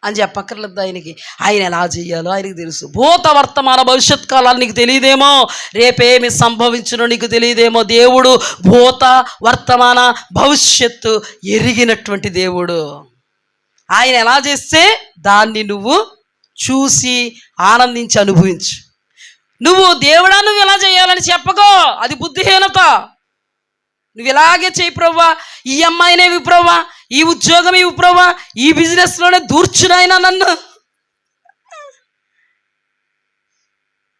అని చెప్పక్కర్లేదు ఆయనకి. ఆయన ఎలా చెయ్యాలో ఆయనకి తెలుసు. భూత వర్తమాన భవిష్యత్ కాలాలు నీకు తెలియదేమో, రేపేమి సంభవించునో నీకు తెలియదేమో. దేవుడు భూత వర్తమాన భవిష్యత్తు ఎరిగినటువంటి దేవుడు. ఆయన ఎలా చేస్తే దాన్ని నువ్వు చూసి ఆనందించి అనుభవించు. నువ్వు దేవుడా నువ్వు ఇలా చేయాలని చెప్పకో, అది బుద్ధిహీనత. నువ్వు ఇలాగే చేయి ప్రవ్వా, ఈ అమ్మాయినే ఇవి ప్రవ్వా, ఈ ఉద్యోగం ఇవి ప్రవ్వా, ఈ బిజినెస్లోనే దూర్చునైనా నన్ను,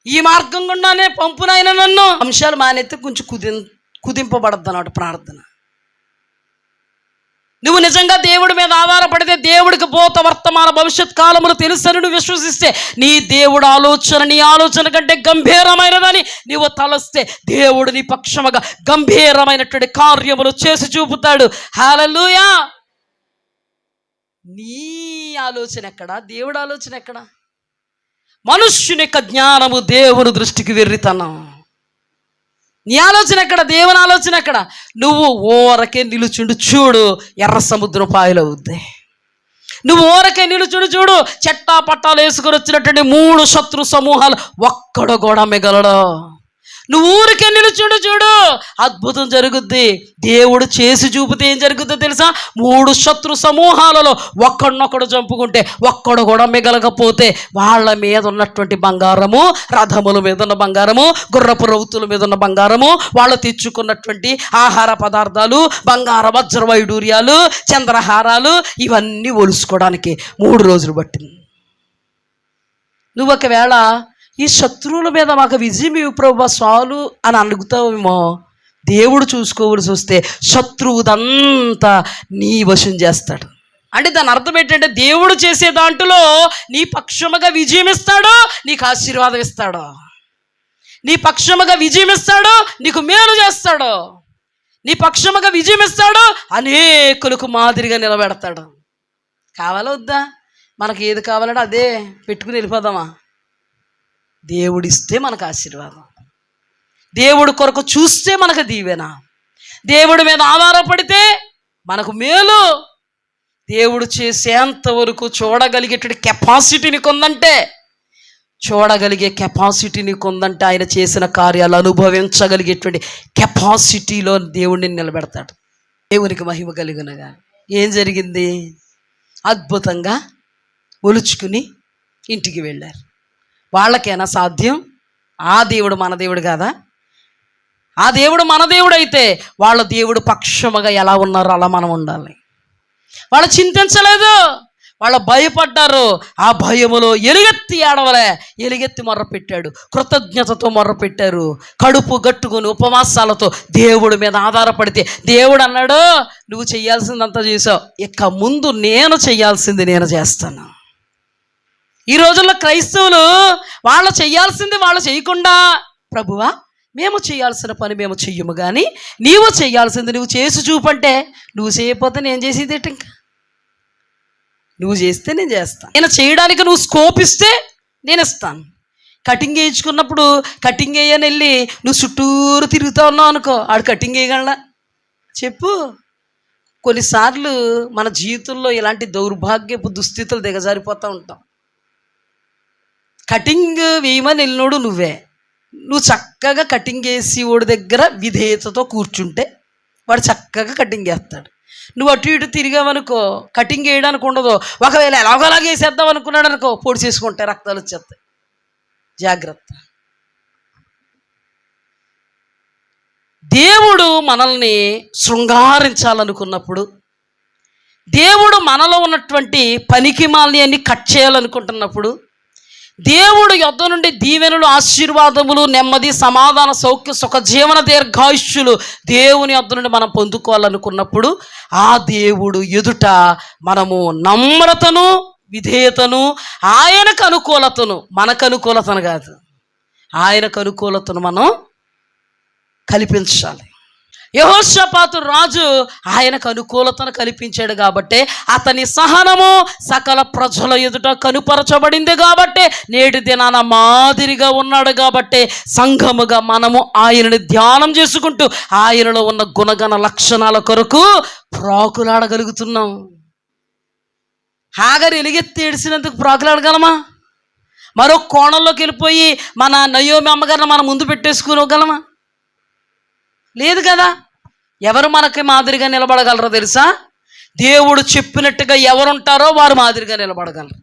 ఈ మార్గం గుండానే పంపునైనా నన్ను. అంశాలు మానేస్తే కొంచెం కుదింపబడద్దు అన్నమాట ప్రార్థన. నువ్వు నిజంగా దేవుడి మీద ఆధారపడితే, దేవుడికి భూత వర్తమాన భవిష్యత్ కాలములు తెలుసని నువ్వు విశ్వసిస్తే, నీ దేవుడు ఆలోచన నీ ఆలోచన కంటే గంభీరమైనదని నీవు తలస్తే, దేవుడు నీ పక్షముగా గంభీరమైనటువంటి కార్యములు చేసి చూపుతాడు. హల్లెలూయా. నీ ఆలోచన ఎక్కడా? దేవుడు ఆలోచన ఎక్కడా? మనుష్యుని యొక్క జ్ఞానము దేవుని దృష్టికి వెర్రితనం. నీ ఆలోచన ఎక్కడ? దేవుని ఆలోచన ఎక్కడ? నువ్వు ఊరకే నిలుచుండు చూడు, ఎర్ర సముద్రం పాయలవుద్ది. నువ్వు ఊరకే నిలుచుండు చూడు, చెట్టా పట్టాలు వేసుకొని వచ్చినటువంటి 3 శత్రు సమూహాలు ఒక్కడు కూడా మిగలడు. నువ్వు ఊరికే నిలుచుండు చూడు, అద్భుతం జరుగుద్ది. దేవుడు చేసి చూపితే ఏం జరుగుద్దో తెలుసా? 3 శత్రు సమూహాలలో ఒక్కడినొక్కడు చంపుకుంటే ఒక్కడు కూడా మిగలకపోతే, వాళ్ళ మీద ఉన్నటువంటి బంగారము, రథముల మీద ఉన్న బంగారము, గుర్రపు రౌతుల మీద ఉన్న బంగారము, వాళ్ళు తెచ్చుకున్నటువంటి ఆహార పదార్థాలు, బంగార వజ్ర వైడూర్యాలు, చంద్రహారాలు, ఇవన్నీ ఒలుసుకోవడానికి 3 రోజులు పట్టింది. నువ్వు ఒకవేళ ఈ శత్రువుల మీద మాకు విజయం ఇవ్వు ప్రభువా చాలు అని అడుగుతావేమో, దేవుడు చూసుకోవలసి వస్తే శత్రువుదంతా నీ వశం చేస్తాడు. అంటే దాని అర్థం ఏంటంటే, దేవుడు చేసే దాంట్లో నీ పక్షముగా విజయం ఇస్తాడు, నీకు ఆశీర్వాదం ఇస్తాడు. నీ పక్షముగా విజయం ఇస్తాడు, నీకు మేలు చేస్తాడు. నీ పక్షముగా విజయం ఇస్తాడు, అనేకులకు మాదిరిగా నిలబెడతాడు. కావాలా వద్దా? మనకి ఏది కావాలంటే అదే పెట్టుకుని వెళ్ళిపోదామా? దేవుడిస్తే మనకు ఆశీర్వాదం, దేవుడి కొరకు చూస్తే మనకు దీవెన, దేవుడి మీద ఆధారపడితే మనకు మేలు. దేవుడు చేసేంతవరకు చూడగలిగేటువంటి కెపాసిటీ నీకు ఉందంటే, చూడగలిగే కెపాసిటీ నీకు ఉందంటే, ఆయన చేసిన కార్యాలు అనుభవించగలిగేటువంటి కెపాసిటీలో దేవుడిని నిలబెడతాడు. దేవునికి మహిమ కలుగునగా. ఏం జరిగింది? అద్భుతంగా ఒలుచుకుని ఇంటికి వెళ్ళారు. వాళ్ళకేనా సాధ్యం? ఆ దేవుడు మన దేవుడు కాదా? ఆ దేవుడు మన దేవుడు అయితే వాళ్ళ దేవుడు పక్షముగా ఎలా ఉన్నారో అలా మనం ఉండాలి. వాళ్ళు చింతించలేదు, వాళ్ళు భయపడ్డారు. ఆ భయములో ఎలుగెత్తి ఏడవలే, ఎలుగెత్తి మొర్రపెట్టాడు. కృతజ్ఞతతో మొర్రపెట్టారు. కడుపు గట్టుకుని ఉపవాసాలతో దేవుడి మీద ఆధారపడితే దేవుడు అన్నాడు, నువ్వు చేయాల్సిందంతా చేసావు, ఇక ముందు నేను చేయాల్సింది నేను చేస్తాను. ఈ రోజుల్లో క్రైస్తవులు వాళ్ళు చేయాల్సింది వాళ్ళు చేయకుండా, ప్రభువా మేము చేయాల్సిన పని మేము చెయ్యము, కానీ నీవు చేయాల్సింది నువ్వు చేసి చూపంటే, నువ్వు చేయకపోతే నేను చేసేది ఏంటి? ఇంకా నువ్వు చేస్తే నేను చేస్తాను. నేను చేయడానికి నువ్వు స్కోప్ ఇస్తే నేను ఇస్తాను. కటింగ్ వేయించుకున్నప్పుడు కటింగ్ వేయని వెళ్ళి నువ్వు చుట్టూరు తిరుగుతూ ఉన్నావు అనుకో, ఆడు కటింగ్ వేయగలడా చెప్పు? కొన్నిసార్లు మన జీవితంలో ఇలాంటి దౌర్భాగ్యపు దుస్థితులు దిగజారిపోతూ ఉంటాం. కటింగ్ వేయమని వెళ్ళినోడు నువ్వే. నువ్వు చక్కగా కటింగ్ వేసి వాడి దగ్గర విధేయతతో కూర్చుంటే వాడు చక్కగా కటింగ్ వేస్తాడు. నువ్వు అటు ఇటు తిరిగావనుకో కటింగ్ వేయడానికి ఉండదు. ఒకవేళ ఎలాగోలాగా వేసేద్దాం అనుకున్నాడు అనుకో, పొడి చేసుకుంటాయి, రక్తాలు వచ్చేస్తాయి. జాగ్రత్త. దేవుడు మనల్ని శృంగారించాలనుకున్నప్పుడు, దేవుడు మనలో ఉన్నటువంటి పనికిమాలిని అన్ని కట్ చేయాలనుకుంటున్నప్పుడు, దేవుడు యొద్ద నుండి దీవెనలు, ఆశీర్వాదములు, నెమ్మది, సమాధాన, సౌఖ్య, సుఖ జీవన, దీర్ఘాయుష్యులు దేవుని యొద్ద నుండి మనం పొందుకోవాలనుకున్నప్పుడు, ఆ దేవుడు ఎదుట మనము నమ్రతను, విధేయతను, ఆయనకు అనుకూలతను, మనకు అనుకూలతను కాదు, ఆయనకు అనుకూలతను మనం కల్పించాలి. యెహోషాపాతు రాజు ఆయనకు అనుకూలతను కల్పించాడు కాబట్టి, అతని సహనము సకల ప్రజల ఎదుట కనుపరచబడింది కాబట్టి, నేటి దినాన మాదిరిగా ఉన్నాడు కాబట్టి, సంఘముగా మనము ఆయనని ధ్యానం చేసుకుంటూ ఆయనలో ఉన్న గుణగణ లక్షణాల కొరకు ప్రాకులాడగలుగుతున్నాం. హాగరు ఎలుగెత్తి ఏడిసినందుకు ప్రాకులాడగలమా? మరో కోణంలోకి వెళ్ళిపోయి మన నయోమి అమ్మగారిని మనం ముందు పెట్టేసుకోగలమా? లేదు కదా. ఎవరు మనకి మాదిరిగా నిలబడగలరో తెలుసా? దేవుడు చెప్పినట్టుగా ఎవరుంటారో వారు మాదిరిగా నిలబడగలరు.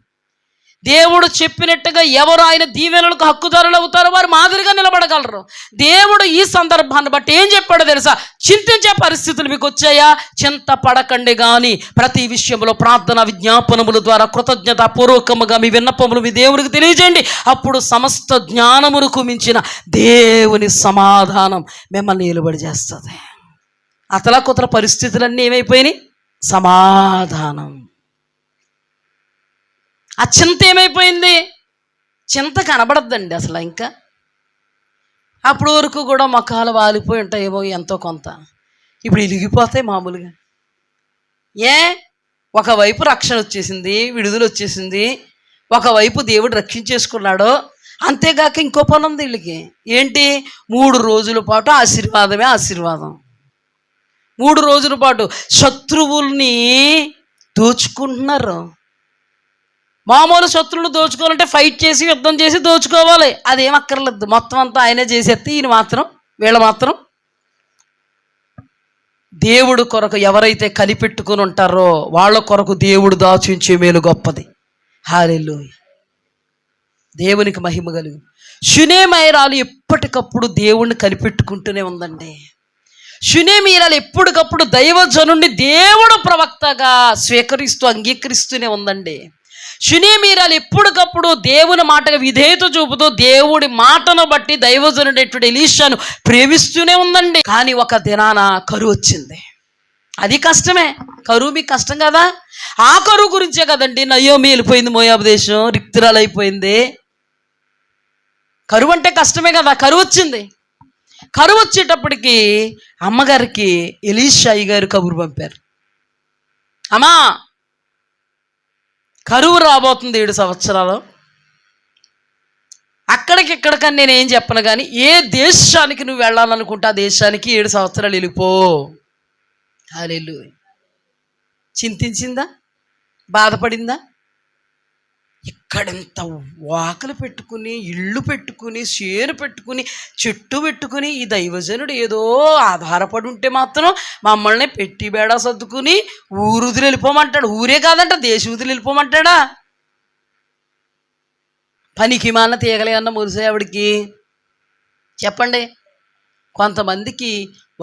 దేవుడు చెప్పినట్టుగా ఎవరు ఆయన దీవెనలకు హక్కుదారులు అవుతారో వారు మాదిరిగా నిలబడగలరు. దేవుడు ఈ సందర్భాన్ని బట్టి ఏం చెప్పాడో తెలుసా? చింతించే పరిస్థితులు మీకు వచ్చాయా? చింత పడకండి, కానీ ప్రతి విషయంలో ప్రార్థన, విజ్ఞాపనముల ద్వారా కృతజ్ఞతాపూర్వకముగా మీ విన్నపములు మీ దేవునికి తెలియజేయండి. అప్పుడు సమస్త జ్ఞానమునకు మించిన దేవుని సమాధానం మిమ్మల్ని నిలబడి చేస్తుంది. అతలాకుతల పరిస్థితులన్నీ ఏమైపోయినాయి? సమాధానం. ఆ చింత ఏమైపోయింది? చింత కనబడద్దండి అసలు. ఇంకా అప్పుడు వరకు కూడా మొఖాలు వాలిపోయి ఉంటాయేమో ఎంతో కొంత, ఇప్పుడు ఇలిగిపోతాయి మామూలుగా. ఒకవైపు రక్షణ వచ్చేసింది, విడుదల వచ్చేసింది, ఒకవైపు దేవుడు రక్షించేసుకున్నాడు. అంతేగాక ఇంకో పని ఉంది వీళ్ళకి. ఏంటి? 3 రోజుల పాటు ఆశీర్వాదమే ఆశీర్వాదం. 3 రోజుల పాటు శత్రువుల్ని దోచుకుంటున్నారు. మామూలు శత్రువులు దోచుకోవాలంటే ఫైట్ చేసి, యుద్ధం చేసి దోచుకోవాలి. అదేం అక్కర్లేదు, మొత్తం అంతా ఆయనే చేసేస్తే ఈయన మాత్రం, వీళ్ళు మాత్రం దేవుడు కొరకు ఎవరైతే కనిపెట్టుకుని ఉంటారో వాళ్ళ కొరకు దేవుడు దాచించే మేలు గొప్పది. హల్లెలూయా, దేవునికి మహిమ కలుగు. షునేమీరాలు ఎప్పటికప్పుడు దేవుణ్ణి కనిపెట్టుకుంటూనే ఉందండి. షునేమీరాలు ఎప్పటికప్పుడు దైవజనుడిని దేవుడు ప్రవక్తగా స్వీకరిస్తూ అంగీకరిస్తూనే ఉందండి. షునేమీరాలు ఎప్పటికప్పుడు దేవుని మాటగా విధేయత చూపుతూ దేవుడి మాటను బట్టి దైవజనుడైనటువంటి ఎలీషాను ప్రేమిస్తూనే ఉందండి. కానీ ఒక దినాన కరువు వచ్చింది. అది కష్టమే. కరువు మీకు కష్టం కదా? ఆ కరువు గురించే కదండి నయోమి వెళ్ళిపోయింది, మోయాబు దేశం రిక్తురాలు అయిపోయింది. కరువు అంటే కష్టమే కదా. కరువు వచ్చింది. కరువు వచ్చేటప్పటికి అమ్మగారికి ఎలీషా గారు కబురు పంపారు, అమ్మా కరువు రాబోతుంది 7 సంవత్సరాలు. అక్కడికిక్కడికని నేనేం చెప్పను, కానీ ఏ దేశానికి నువ్వు వెళ్ళాలనుకుంటే ఆ దేశానికి 7 సంవత్సరాలు వెళ్ళిపో. హల్లెలూయా. చింతించిందా? బాధపడిందా? ఇక్కడంత వాకలు పెట్టుకుని, ఇళ్ళు పెట్టుకుని, చేను పెట్టుకుని, చెట్టు పెట్టుకుని, ఈ దైవజనుడు ఏదో ఆధారపడి ఉంటే మాత్రం మమ్మల్ని పెట్టి బేడా సర్దుకుని ఊరు వదిలి వెళ్ళిపోమంటాడు. ఊరే కాదంట, దేశం వదిలి వెళ్ళిపోమంటాడా? పనికి మాన తీగలే అన్న మురిసే ఆవిడికి. చెప్పండి. కొంతమందికి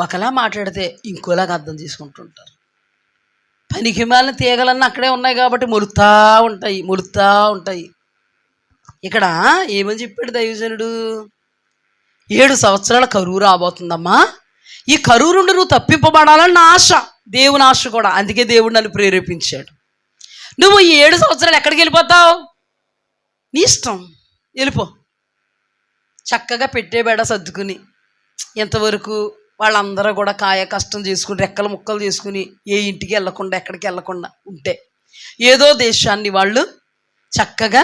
ఒకలా మాట్లాడితే ఇంకోలాగా అర్థం చేసుకుంటుంటారు. పనికిమాలిన తీగలన్నీ అక్కడే ఉన్నాయి కాబట్టి మొలుతా ఉంటాయి. ఇక్కడ ఏమని చెప్పాడు దైవజనుడు? 7 సంవత్సరాల కరువు రాబోతుందమ్మా. ఈ కరువు నుండి నువ్వు తప్పింపబడాలని నా ఆశ, దేవుని ఆశ కూడా. అందుకే దేవుడు నన్ను ప్రేరేపించాడు. నువ్వు ఈ 7 సంవత్సరాలు ఎక్కడికి వెళ్ళిపోతావు? నీ ఇష్టం, వెళ్ళిపో. చక్కగా పెట్టే బేడ సర్దుకుని, ఎంతవరకు వాళ్ళందరూ కూడా కాయ కష్టం చేసుకుని, రెక్కల ముక్కలు చేసుకుని, ఏ ఇంటికి వెళ్ళకుండా, ఎక్కడికి వెళ్ళకుండా ఉంటే, ఏదో దేశాన్ని వాళ్ళు చక్కగా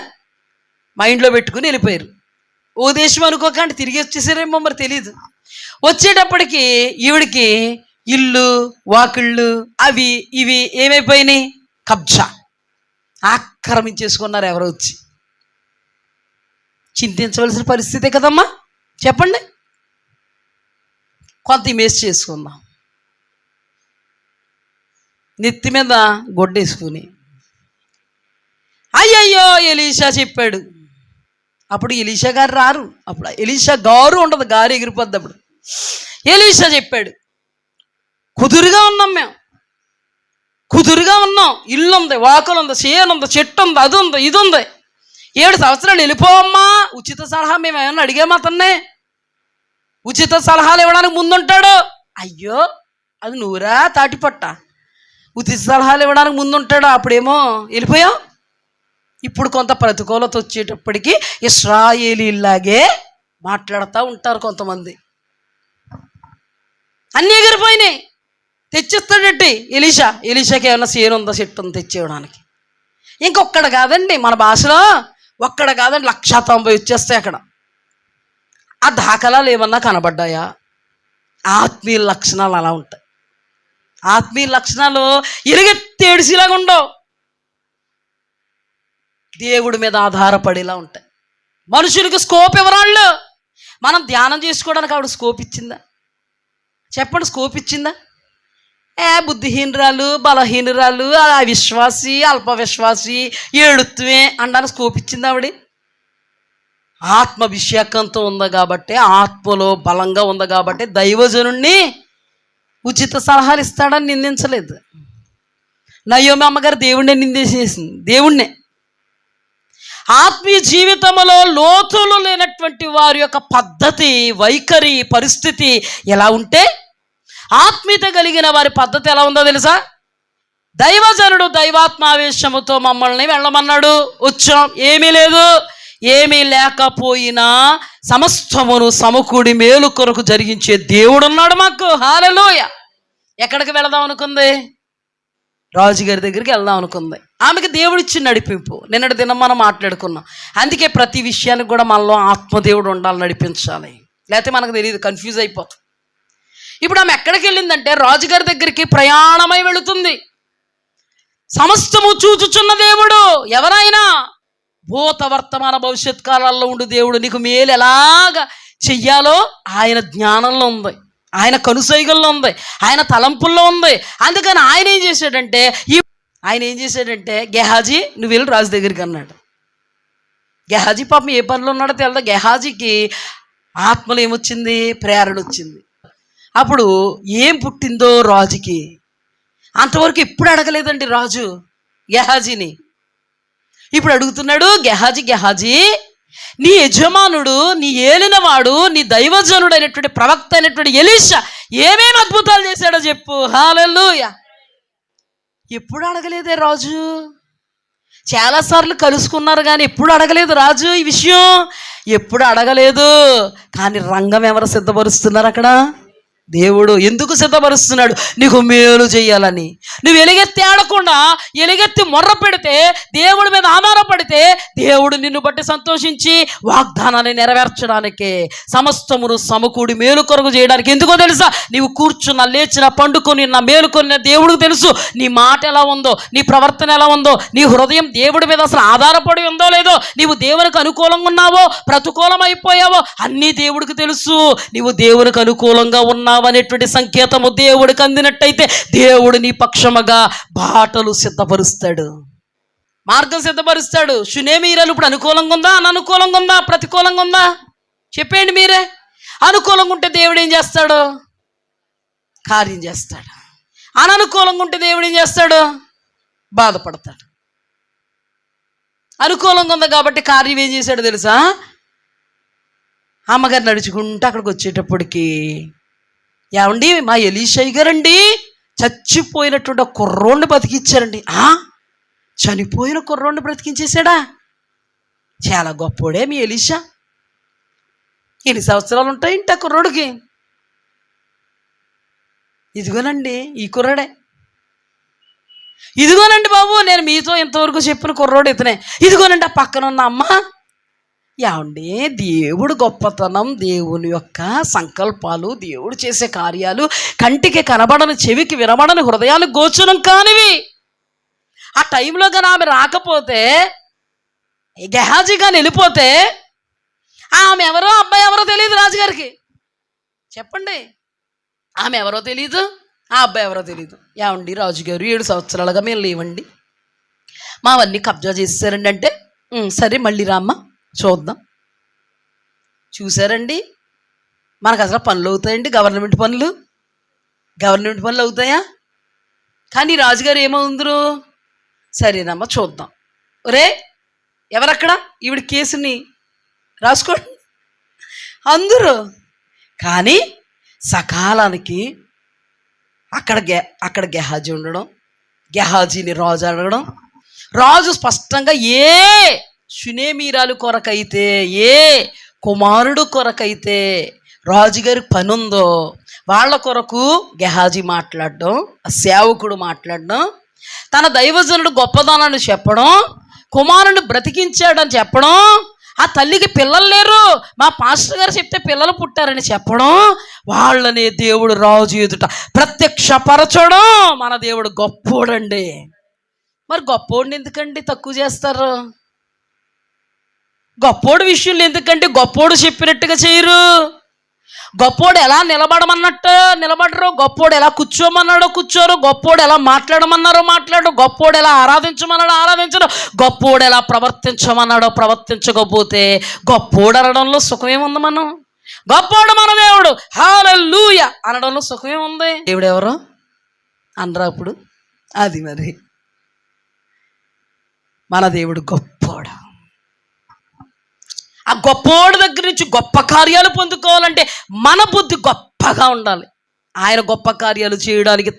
మైండ్లో పెట్టుకుని వెళ్ళిపోయారు. ఓ దేశం అనుకోకండి, తిరిగి వచ్చేసారేమో మరి తెలీదు. వచ్చేటప్పటికి ఈవిడికి ఇల్లు వాకిళ్ళు అవి ఇవి ఏమైపోయినాయి? కబ్జా, ఆక్రమించేసుకున్నారు ఎవరో వచ్చి. చింతించవలసిన పరిస్థితే కదమ్మా, చెప్పండి. కొంత ఇమేజ్ చేసుకుందాం. నెత్తి మీద గొడ్డేసుకుని అయ్యయ్యో ఎలీషా చెప్పాడు. అప్పుడు ఎలీషా గారు రారు, అప్పుడు ఎలీషా గారు ఉండదు, గారు ఎగిరిపోద్ది. అప్పుడు ఎలీషా చెప్పాడు, కుదురుగా ఉన్నాం మేము, కుదురుగా ఉన్నాం, ఇల్లు ఉంది, వాకులు ఉంది, చేను ఉంది, చెట్టు ఉంది, అది ఉంది, ఇది ఉంది. 7 సంవత్సరాలు వెళ్ళిపోవమ్మా. ఉచిత సలహా మేము ఏమన్నా అడిగాము అతన్నే? ఉచిత సలహాలు ఇవ్వడానికి ముందుంటాడు. అయ్యో అది నూరా తాటిపట్ట, ఉచిత సలహాలు ఇవ్వడానికి ముందుంటాడు. అప్పుడేమో వెళ్ళిపోయాం. ఇప్పుడు కొంత ప్రతికూలత వచ్చేటప్పటికి ఇశ్రాయేలీలాగే మాట్లాడుతూ ఉంటారు కొంతమంది. అన్నీ ఎగిరిపోయినాయి. తెచ్చిస్తాడట్టి ఎలీషాకి ఏమన్నా చేను ఉందా, చెట్టు ఉందా తెచ్చేయడానికి? ఇంకొక్కడ కాదండి, మన భాషలో ఒక్కడ కాదండి, 190 వచ్చేస్తాయి అక్కడ. ఆ దాఖలాలు ఏమన్నా కనబడ్డాయా? ఆత్మీయ లక్షణాలు అలా ఉంటాయి. ఆత్మీయ లక్షణాలు ఎలుగెత్తి ఏడిసిలాగా ఉండవు, దేవుడి మీద ఆధారపడేలా ఉంటాయి. మనుషులకు స్కోప్ ఎవరాళ్ళు? మనం ధ్యానం చేసుకోవడానికి ఆవిడ స్కోప్ ఇచ్చిందా? చెప్పండి, స్కోప్ ఇచ్చిందా? బుద్ధిహీనరాలు, బలహీనరాలు, అవిశ్వాసి, అల్ప విశ్వాసి, ఏడుత్వే అనడానికి స్కోప్ ఇచ్చింది ఆవిడ. ఆత్మాభిషేకంతో ఉంది కాబట్టి, ఆత్మలో బలంగా ఉంది కాబట్టి దైవజనుణ్ణి ఉచిత సలహాలు ఇస్తాడని నిందించలేదు. నయోమి అమ్మగారు దేవుణ్ణి నిందించేసింది, దేవుణ్ణే. ఆత్మీయ జీవితంలో లోతులు లేనటువంటి వారి యొక్క పద్ధతి, వైఖరి, పరిస్థితి ఎలా ఉంటే, ఆత్మీయత కలిగిన వారి పద్ధతి ఎలా ఉందో తెలుసా? దైవజనుడు దైవాత్మావేశముతో మమ్మల్ని వెళ్ళమన్నాడు, వచ్చాం. ఏమీ లేదు, ఏమీ లేకపోయినా సమస్తమును సమకూడి మేలు కొరకు జరిగించే దేవుడు ఉన్నాడు మాకు. హల్లెలూయా. ఎక్కడికి వెళదాం అనుకుంది? రాజుగారి దగ్గరికి వెళ్దాం అనుకుంది. ఆమెకి దేవుడు ఇచ్చిన నడిపింపు. నిన్నటి దినం మనం మాట్లాడుకున్నాం. అందుకే ప్రతి విషయానికి కూడా మనలో ఆత్మదేవుడు ఉండాలి, నడిపించాలి. లేకపోతే మనకు తెలియదు, కన్ఫ్యూజ్ అయిపోతుంది. ఇప్పుడు ఆమె ఎక్కడికి వెళ్ళిందంటే రాజుగారి దగ్గరికి ప్రయాణమై వెళుతుంది. సమస్తము చూచుచున్న దేవుడు, ఎవరైనా భూత వర్తమాన భవిష్యత్ కాలాల్లో ఉండు దేవుడు. నీకు మేలు ఎలాగా చెయ్యాలో ఆయన జ్ఞానంలో ఉంది, ఆయన కనుసైగల్లో ఉంది, ఆయన తలంపుల్లో ఉంది. అందుకని ఆయన ఏం చేశాడంటే గెహాజీ నువ్వు వెళ్ళి రాజు దగ్గరికి అన్నాడు. గెహాజీ పాపం ఏ పనిలో ఉన్నాడో తెలదా. గెహాజీకి ఆత్మలో ఏమొచ్చింది? ప్రేరణ వచ్చింది. అప్పుడు ఏం పుట్టిందో రాజుకి. అంతవరకు ఎప్పుడు అడగలేదండి రాజు గెహాజీని. ఇప్పుడు అడుగుతున్నాడు, గెహాజీ నీ యజమానుడు, నీ ఏలినవాడు, నీ దైవజనుడు అయినటువంటి ప్రవక్త అయినటువంటి ఎలీషా ఏమేమి అద్భుతాలు చేశాడో చెప్పు. హల్లెలూయా. ఎప్పుడు అడగలేదే రాజు. చాలాసార్లు కలుసుకున్నారు కానీ ఎప్పుడు అడగలేదు రాజు ఈ విషయం, ఎప్పుడు అడగలేదు. కానీ రంగం ఎవరు సిద్ధపరుస్తున్నారు అక్కడ? దేవుడు. ఎందుకు సిద్ధపరుస్తున్నాడు? నీకు మేలు చేయాలని. నువ్వు ఎలుగెత్తి ఆడకుండా ఎలుగెత్తి మొర్ర పెడితే, దేవుడి మీద ఆధారపడితే, దేవుడు నిన్ను బట్టి సంతోషించి వాగ్దానాన్ని నెరవేర్చడానికే, సమస్తమును సమకూడి మేలు కొరకు చేయడానికి. ఎందుకో తెలుసా? నీవు కూర్చున్న, లేచిన, పండుకొని నా మేలుకొన్న దేవుడికి తెలుసు నీ మాట ఎలా ఉందో, నీ ప్రవర్తన ఎలా ఉందో, నీ హృదయం దేవుడి మీద అసలు ఆధారపడి ఉందో లేదో, నీవు దేవునికి అనుకూలంగా ఉన్నావో ప్రతికూలం అయిపోయావో అన్నీ దేవుడికి తెలుసు. నీవు దేవునికి అనుకూలంగా ఉన్నావు అనేటువంటి సంకేతము దేవుడికి అందినట్టయితే దేవుడు నీ పక్షముగా బాటలు సిద్ధపరుస్తాడు, మార్గం సిద్ధపరుస్తాడు. షునేమీరాలు ఇప్పుడు అనుకూలంగా ఉందా, అననుకూలంగా ఉందా, ప్రతికూలంగా ఉందా? చెప్పండి మీరే. అనుకూలంగా ఉంటే దేవుడు ఏం చేస్తాడు? కార్యం చేస్తాడు. అననుకూలంగా ఉంటే దేవుడు ఏం చేస్తాడు? బాధపడతాడు. అనుకూలంగా ఉంది కాబట్టి కార్యం ఏం చేశాడు తెలుసా? అమ్మగారు నడుచుకుంటూ అక్కడికి వచ్చేటప్పటికి, ఏమండి మా ఎలీషయ్య గారండి చచ్చిపోయినటువంటి ఒక కుర్రోడిని బతికించారండి. చనిపోయిన కుర్రోడిని బ్రతికించేశాడా? చాలా గొప్పోడే మీ ఎలీషా. ఎన్ని సంవత్సరాలు ఉంటాయింట ఆ కుర్రోడికి? ఇదిగోనండి ఈ కుర్రాడే. ఇదిగోనండి బాబు నేను మీతో ఇంతవరకు చెప్పిన కుర్రోడు ఇతనే. ఇదిగోనండి ఆ పక్కన ఉన్న అమ్మ. ఏమండి దేవుడు గొప్పతనం, దేవుని యొక్క సంకల్పాలు, దేవుడు చేసే కార్యాలు కంటికి కనబడని, చెవికి వినబడని, హృదయానికి గోచరం కానివి. ఆ టైంలో కానీ ఆమె రాకపోతే, గెహాజీగా వెళ్ళిపోతే, ఆమె ఎవరో అబ్బాయి ఎవరో తెలియదు రాజుగారికి. చెప్పండి, ఆమె ఎవరో తెలియదు, ఆ అబ్బాయి ఎవరో తెలియదు. ఏమండి రాజుగారు 7 సంవత్సరాలుగా మేము లేవండి, మావన్నీ కబ్జా చేసేసారండి. అంటే సరే మళ్ళీ రామ్మ చూద్దాం. చూసారండి, మనకు అసలు పనులు అవుతాయండి? గవర్నమెంట్ పనులు అవుతాయా? కానీ రాజుగారు ఏమవుందరు? సరేనమ్మా చూద్దాం. ఒరే ఎవరక్కడ, ఈవిడ కేసుని రాసుకోండి అందరూ. కానీ సకాలానికి అక్కడ గెహాజీ ఉండడం, గెహాజీని రాజు అడగడం, రాజు స్పష్టంగా ఏ షునేమీరాలు కొరకైతే, ఏ కుమారుడు కొరకైతే రాజుగారి పని ఉందో వాళ్ళ కొరకు గెహాజీ మాట్లాడడం, ఆ సేవకుడు మాట్లాడడం, తన దైవజనుడు గొప్పదనాన్ని చెప్పడం, కుమారుని బ్రతికించాడని చెప్పడం, ఆ తల్లికి పిల్లలు లేరు, మా పాస్టర్ గారు చెప్తే పిల్లలు పుట్టారని చెప్పడం, వాళ్ళని దేవుడు రాజు ఎదుట ప్రత్యక్షపరచడం. మన దేవుడు గొప్పోడండి. మరి గొప్పోడిని ఎందుకండి తక్కువ చేస్తారు? గొప్పోడు విషయంలో ఎందుకంటే గొప్పోడు చెప్పినట్టుగా చేయరు. గొప్పోడు ఎలా నిలబడమన్నట్టు నిలబడరు, గొప్పోడు ఎలా కూర్చోమన్నాడో కూర్చోరు, గొప్పోడు ఎలా మాట్లాడమన్నారో మాట్లాడరు, గొప్పోడు ఎలా ఆరాధించమన్నాడో ఆరాధించరు, గొప్పోడు ఎలా ప్రవర్తించమన్నాడో ప్రవర్తించకపోతే గొప్పోడు అనడంలో సుఖమేముంది? మనం గొప్పోడు మన దేవుడు హల్లెలూయా అనడంలో సుఖమేముంది? దేవుడు ఎవరు అనరా అప్పుడు? అది మరి మన దేవుడు గొప్పోడు. ఆ గొప్పోడి దగ్గర నుంచి గొప్ప కార్యాలు పొందుకోవాలంటే మన బుద్ధి గొప్పగా ఉండాలి. ఆయన గొప్ప కార్యాలు చేయడానికి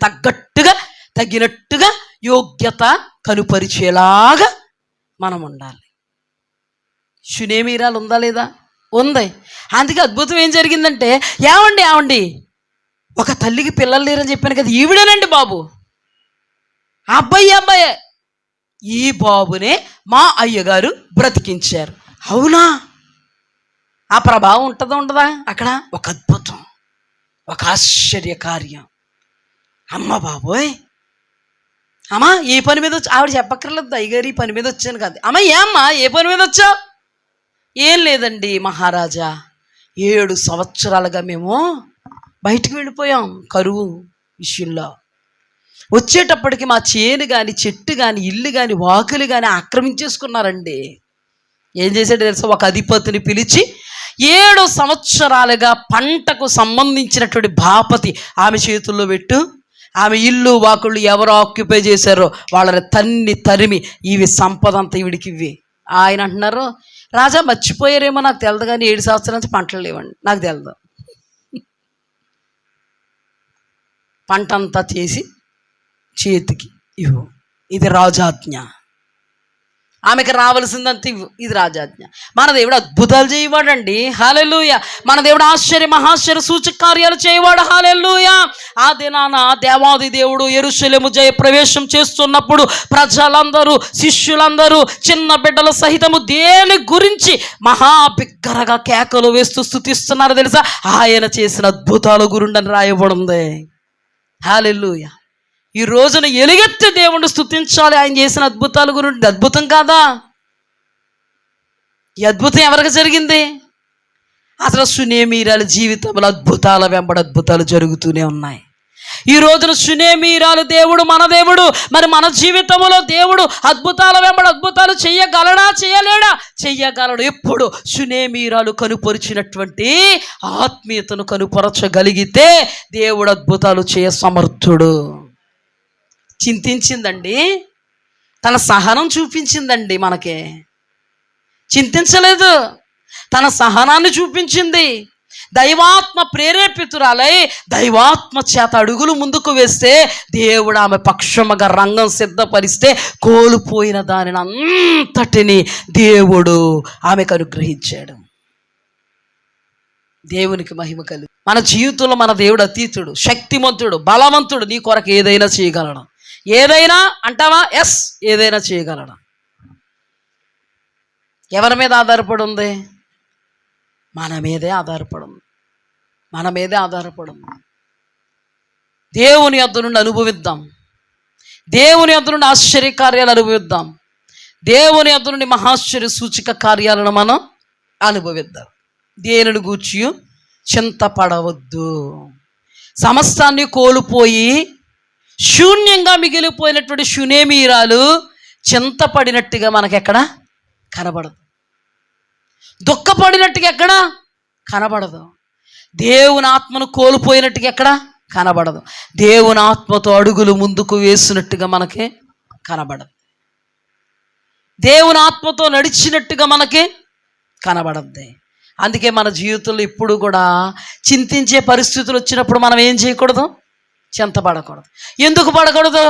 తగినట్టుగా యోగ్యత కనుపరిచేలాగా మనం ఉండాలి. షునేమీరాలు ఉందా లేదా? ఉంది. అందుకే అద్భుతం ఏం జరిగిందంటే, ఏమండి ఒక తల్లికి పిల్లలు లేరని చెప్పాను కదా, ఈవిడేనండి బాబు, అబ్బాయే, ఈ బాబునే మా అయ్యగారు బ్రతికించారు. అవునా? ఆ ప్రభావం ఉంటుందా ఉండదా? అక్కడ ఒక అద్భుతం, ఒక ఆశ్చర్య కార్యం. అమ్మ బాబోయ్, అమ్మా ఏ పని మీద వచ్చి, ఆవిడ చెప్పక్కర్లేదు అయ్యగారు ఈ పని మీద వచ్చాను కాదు. అమ్మ ఏమ్మా ఏ పని మీద వచ్చావు? ఏం లేదండి మహారాజా, 7 సంవత్సరాలుగా మేము బయటికి వెళ్ళిపోయాం కరువు విషయంలో. వచ్చేటప్పటికి మా చేను కానీ, చెట్టు కానీ, ఇల్లు కానీ, వాకులు కానీ ఆక్రమించేసుకున్నారండి. ఏం చేశాడు తెలుసా? ఒక అధిపతిని పిలిచి 7 సంవత్సరాలుగా పంటకు సంబంధించినటువంటి బాపతి ఆమె చేతుల్లో పెట్టు, ఆమె ఇల్లు వాకుళ్ళు ఎవరు ఆక్యుపై చేశారో వాళ్ళని తరిమి ఇవి సంపద అంతా ఈవిడికి ఇవి. ఆయన అంటున్నారు, రాజా మర్చిపోయారేమో నాకు తెలియదు కానీ 7 సంవత్సరాల నుంచి పంటలు లేవండి. నాకు తెలియదు. పంట అంతా చేసి చేతికి ఇవ్వు, ఇది రాజాజ్ఞ. ఆమెకు రావాల్సిందంతా ఇవ్వు, ఇది రాజాజ్ఞ. మన దేవుడు అద్భుతాలు చేయవాడండి. హల్లెలూయా. మన దేవుడు ఆశ్చర్య మహాశ్చర్య సూచక కార్యాలు చేయవాడు. హల్లెలూయా. ఆ దినాన దేవాది దేవుడు యెరూషలేము జయ ప్రవేశం చేస్తున్నప్పుడు ప్రజలందరూ, శిష్యులందరూ, చిన్న బిడ్డలు సహితము దేని గురించి మహాబిగ్గరగా కేకలు వేస్తూ స్తుతిస్తున్నారు తెలుసా? ఆయన చేసిన అద్భుతాల గురుండని రాయబడింది. హల్లెలూయా. ఈ రోజున ఎలుగెత్తి దేవుణ్ణి స్తుతించాలి ఆయన చేసిన అద్భుతాల గురించి. అద్భుతం కాదా? ఈ అద్భుతం ఎవరికి జరిగింది? అసలు షునేమీరాల జీవితంలో అద్భుతాల వెంబడి అద్భుతాలు జరుగుతూనే ఉన్నాయి. ఈ రోజున షునేమీరాలు దేవుడు మన దేవుడు. మరి మన జీవితంలో దేవుడు అద్భుతాల వెంబడి అద్భుతాలు చెయ్యగలడా? చెయ్యలేడా? చెయ్యగలడు. ఎప్పుడు షునేమీరాలు కనుపరిచినటువంటి ఆత్మీయతను కనుపరచగలిగితే దేవుడు అద్భుతాలు చేయ సమర్థుడు. చింతించిందండి, తన సహనం చూపించిందండి. మనకి చింతించలేదు, తన సహనాన్ని చూపించింది. దైవాత్మ ప్రేరేపితురాలై దైవాత్మ చేత అడుగులు ముందుకు వేస్తే దేవుడు ఆమె పక్షముగా రంగం సిద్ధపరిస్తే కోల్పోయిన దానిని అంతటిని దేవుడు ఆమెకు అనుగ్రహించాడు. దేవునికి మహిమ కలుగు. మన జీవితంలో మన దేవుడు అతీతుడు, శక్తిమంతుడు, బలవంతుడు. నీ కొరకు ఏదైనా చేయగలడు. ఏదైనా అంటావా? ఎస్, ఏదైనా చేయగలడు. ఎవరి మీద ఆధారపడి ఉంది? మన మీదే ఆధారపడి ఉంది. మన మీదే ఆధారపడి ఉంది. దేవుని యొద్ద నుండి అనుభవిద్దాం. దేవుని యొద్ద నుండి ఆశ్చర్య కార్యాలు అనుభవిద్దాం. దేవుని యొద్ద నుండి మహాశ్చర్య సూచిక కార్యాలను మనం అనుభవిద్దాం. దేనిని గూర్చి చింతపడవద్దు. సమస్తాన్ని కోల్పోయి శూన్యంగా మిగిలిపోయినటువంటి శూనేమీరాలు చింతపడినట్టుగా మనకెక్కడ కనబడదు. దుఃఖపడినట్టుగా ఎక్కడ కనబడదు. దేవుని ఆత్మను కోల్పోయినట్టుగా ఎక్కడ కనబడదు. దేవుని ఆత్మతో అడుగులు ముందుకు వేసినట్టుగా మనకి కనబడదు. దేవుని ఆత్మతో నడిచినట్టుగా మనకి కనబడద్ది. అందుకే మన జీవితంలో ఇప్పుడు కూడా చింతించే పరిస్థితులు వచ్చినప్పుడు మనం ఏం చేయకూడదు? చింతపడకూడదు. ఎందుకు పడకూడదు?